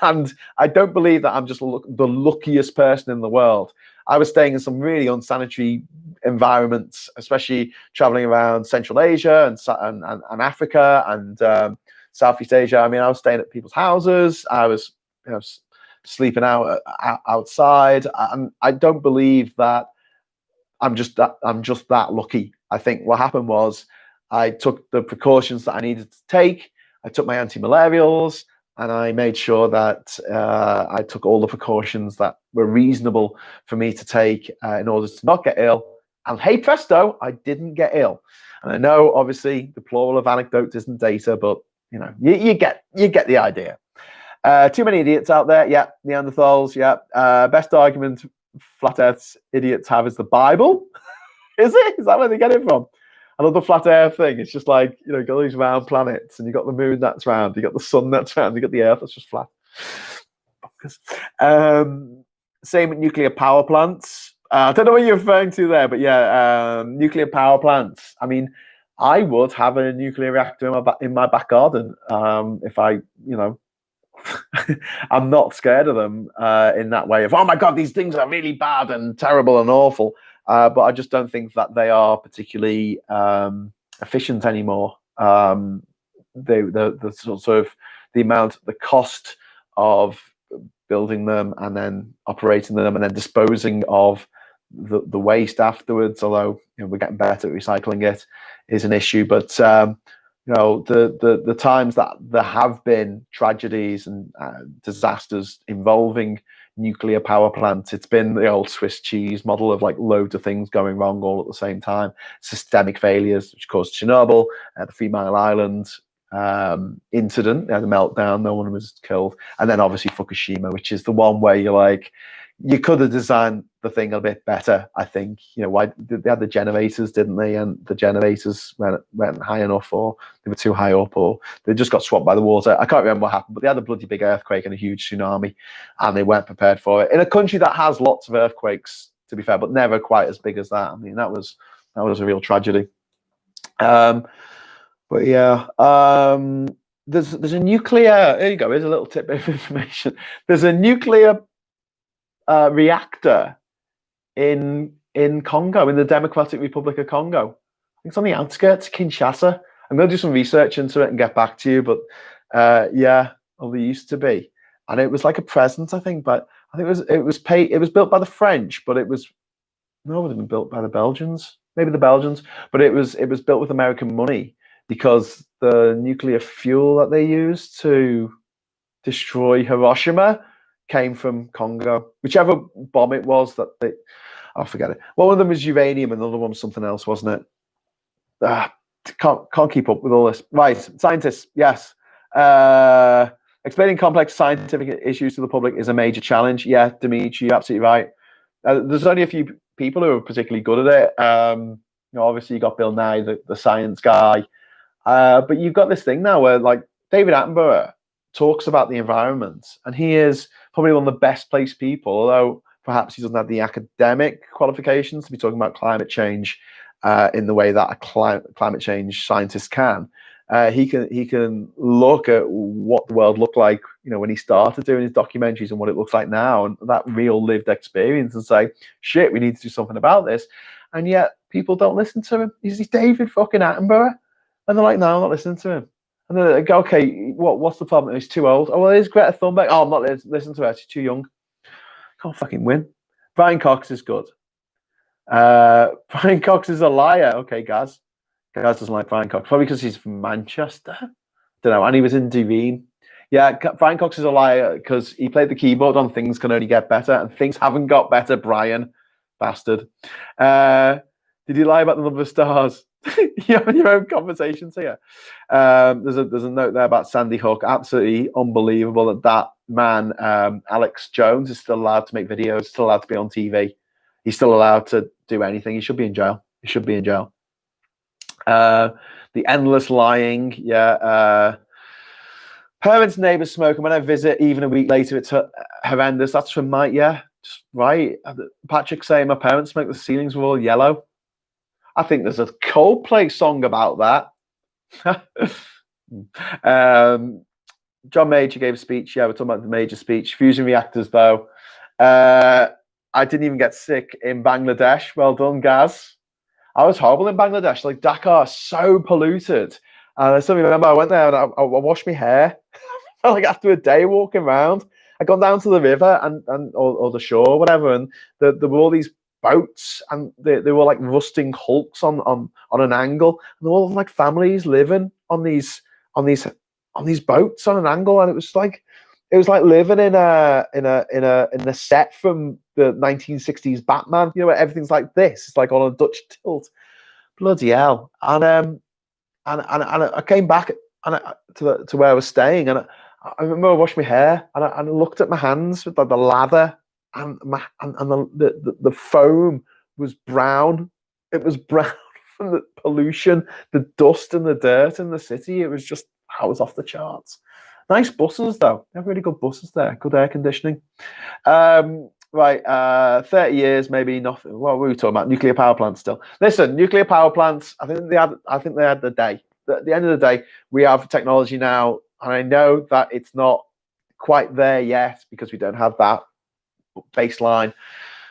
And I don't believe that I'm just the luckiest person in the world. I was staying in some really unsanitary environments, especially traveling around Central Asia and Africa and Southeast Asia. I mean, I was staying at people's houses. I was, sleeping outside. And I don't believe that I'm just that lucky. I think what happened was I took the precautions that I needed to take. I took my anti-malarials, and I made sure that I took all the precautions that were reasonable for me to take in order to not get ill. And hey presto, I didn't get ill. And I know, obviously, the plural of anecdote isn't data, but you get the idea. Too many idiots out there. Yeah, Neanderthals. Yeah. Best argument flat Earth idiots have is the Bible. Is it? Is that where they get it from? I love the flat Earth thing. It's just like, you got all these round planets, and you got the moon that's round, you got the sun that's round, you got the Earth that's just flat. Same with nuclear power plants. I don't know what you're referring to there, but yeah, nuclear power plants. I mean, I would have a nuclear reactor in my back garden if I, I'm not scared of them in that way of, oh my God, these things are really bad and terrible and awful. But I just don't think that they are particularly efficient anymore. The sort of the cost of building them and then operating them and then disposing of the waste afterwards, although we're getting better at recycling it, is an issue. But the times that there have been tragedies and disasters involving nuclear power plants, it's been the old Swiss cheese model of like loads of things going wrong all at the same time. Systemic failures, which caused Chernobyl, the 3 Mile Island incident, the meltdown, no one was killed, and then obviously Fukushima, which is the one where you're like, you could have designed the thing a bit better. I think why they had the generators, didn't they? And the generators weren't high enough, or they were too high up, or they just got swamped by the water. I can't remember what happened, but they had a bloody big earthquake and a huge tsunami, and they weren't prepared for it. In a country that has lots of earthquakes, to be fair, but never quite as big as that. I mean, that was a real tragedy. But yeah, there's a nuclear. There you go. Here's a little tidbit of information. There's a nuclear reactor in Congo, in the Democratic Republic of Congo. I think it's on the outskirts of Kinshasa. I'm going to do some research into it and get back to you. But yeah, well, there used to be, and it was like a present, I think. But I think it was built by the French, but it would have been built by the Belgians, maybe the Belgians. But it was built with American money because the nuclear fuel that they used to destroy Hiroshima came from Congo. Whichever bomb it was that they, I'll forget it. One of them was uranium, and the other one was something else, wasn't it? Can't keep up with all this. Right, scientists, yes. Explaining complex scientific issues to the public is a major challenge. Yeah, Dimitri, you're absolutely right. There's only a few people who are particularly good at it. Obviously you got Bill Nye, the science guy, but you've got this thing now where like David Attenborough talks about the environment, and he is probably one of the best placed people, although perhaps he doesn't have the academic qualifications to be talking about climate change in the way that a climate change scientist can. He can look at what the world looked like, when he started doing his documentaries and what it looks like now, and that real lived experience, and say, shit, we need to do something about this. And yet people don't listen to him. He's David fucking Attenborough, and they're like, no, I'm not listening to him. And then they go, okay, what's the problem? He's too old. Oh, well, there's Greta Thunberg. Oh, I'm not listening to her. She's too young. Can't fucking win. Brian Cox is good. Brian Cox is a liar. Okay, Gaz. Gaz doesn't like Brian Cox. Probably because he's from Manchester. Don't know. And he was in Devine. Yeah, Brian Cox is a liar because he played the keyboard on Things Can Only Get Better, and things haven't got better, Brian. Bastard. Did you lie about the number of stars? You have your own conversations here. There's a note there about Sandy Hook. Absolutely unbelievable that man, Alex Jones, is still allowed to make videos, still allowed to be on TV. He's still allowed to do anything. He should be in jail. He should be in jail. The endless lying, yeah. Parents, neighbors smoke, and when I visit, even a week later, it's horrendous. That's from Mike, yeah, just right. Patrick saying my parents smoke, the ceilings were all yellow. I think there's a Coldplay song about that. John Major gave a speech. Yeah, we're talking about the Major speech. Fusion reactors, though. I didn't even get sick in Bangladesh. Well done, Gaz. I was horrible in Bangladesh. Like Dakar, so polluted. And I still remember I went there and I washed my hair. Like after a day walking around, I gone down to the river or the shore, or whatever, and there were all these boats, and they were like rusting hulks on an angle, and they were all like families living on these boats on an angle, and it was like living in a set from the 1960s Batman, you know, where everything's like this. It's like on a Dutch tilt. Bloody hell! And I came back to where I was staying, and I remember I washed my hair, and I looked at my hands with the lather. And the foam was brown. It was brown from the pollution, the dust and the dirt in the city. It was just, I was off the charts. Nice buses though. They have really good buses there. Good air conditioning. Right, 30 years, maybe nothing. What were we talking about? Nuclear power plants still. Listen, nuclear power plants, I think they had the day. At the end of the day, we have technology now, and I know that it's not quite there yet because we don't have that baseline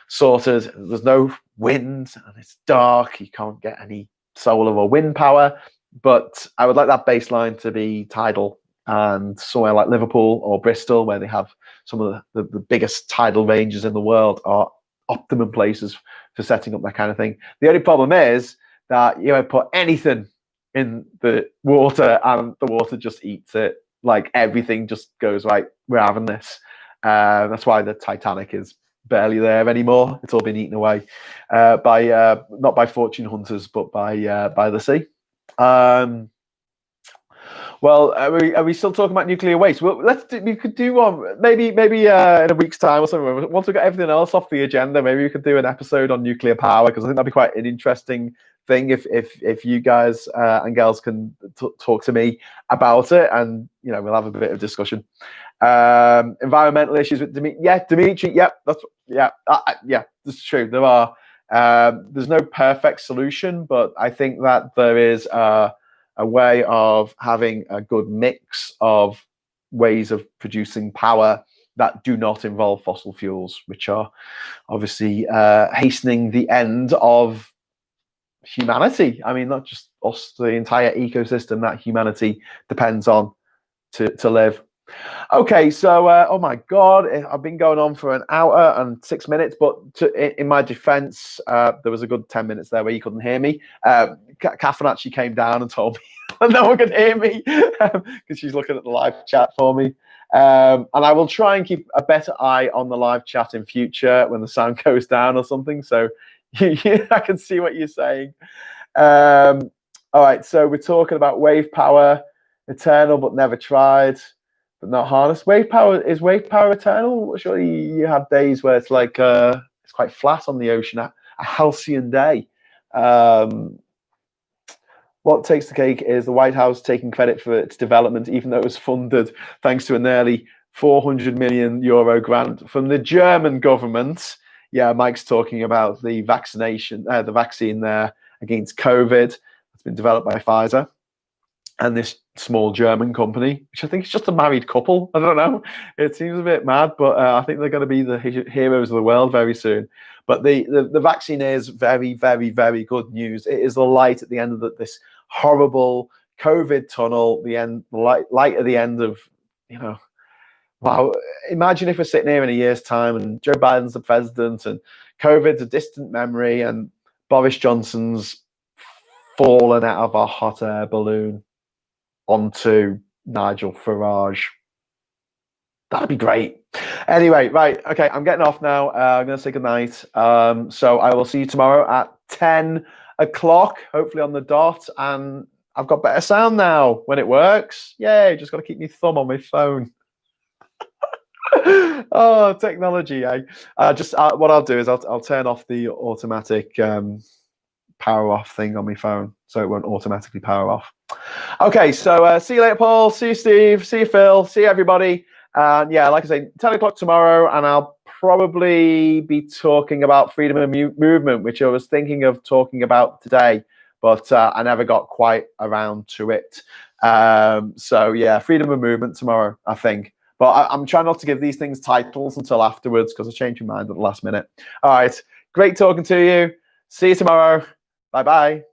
sorted. There's no wind and it's dark. You can't get any solar or wind power, but I would like that baseline to be tidal, and somewhere like Liverpool or Bristol, where they have some of the biggest tidal ranges in the world, are optimum places for setting up that kind of thing. The only problem is that you don't put anything in the water and the water just eats it. Like everything just goes, right, we're having this. That's why the Titanic is barely there anymore. It's all been eaten away by not by fortune hunters, but by the sea. Well, are we still talking about nuclear waste? Well, we could do one maybe in a week's time or something. Once we've got everything else off the agenda, maybe we could do an episode on nuclear power, because I think that'd be quite an interesting thing if you guys and girls can talk to me about it, and you know, we'll have a bit of discussion. Environmental issues with Dimitri. Yep, that's true. There are. There's no perfect solution, but I think that there is a way of having a good mix of ways of producing power that do not involve fossil fuels, which are obviously hastening the end of humanity. I mean, not just us, the entire ecosystem that humanity depends on to live. Okay, so oh my god, I've been going on for an hour and 6 minutes, but in my defense, there was a good 10 minutes there where you couldn't hear me. Catherine actually came down and told me no one could hear me because she's looking at the live chat for me. And I will try and keep a better eye on the live chat in future when the sound goes down or something, so I can see what you're saying. All right, so we're talking about wave power, eternal but never tried, but not harnessed. Wave power, is wave power eternal? Surely you have days where it's like it's quite flat on the ocean, a halcyon day. What takes the cake is the White House taking credit for its development, even though it was funded thanks to a nearly €400 million grant from the German government. Yeah, Mike's talking about the vaccine there against COVID. It's been developed by Pfizer and this small German company, which I think is just a married couple. I don't know. It seems a bit mad, but I think they're going to be the heroes of the world very soon. But the vaccine is very, very, very good news. It is the light at the end of this horrible COVID tunnel, the light at the end of, you know, wow, imagine if we're sitting here in a year's time and Joe Biden's the president and COVID's a distant memory and Boris Johnson's fallen out of a hot air balloon onto Nigel Farage. That'd be great. Anyway, right, okay, I'm getting off now. I'm going to say goodnight. So I will see you tomorrow at 10 o'clock, hopefully on the dot, and I've got better sound now when it works. Yay, just got to keep my thumb on my phone. Oh, technology, eh? What I'll do is I'll turn off the automatic power off thing on my phone so it won't automatically power off. Okay, so see you later, Paul. See you, Steve. See you, Phil. See you, everybody. And yeah, like I say, 10 o'clock tomorrow, and I'll probably be talking about freedom of movement, which I was thinking of talking about today, but I never got quite around to it. So yeah, freedom of movement tomorrow, I think. But I'm trying not to give these things titles until afterwards because I changed my mind at the last minute. All right, great talking to you. See you tomorrow. Bye-bye.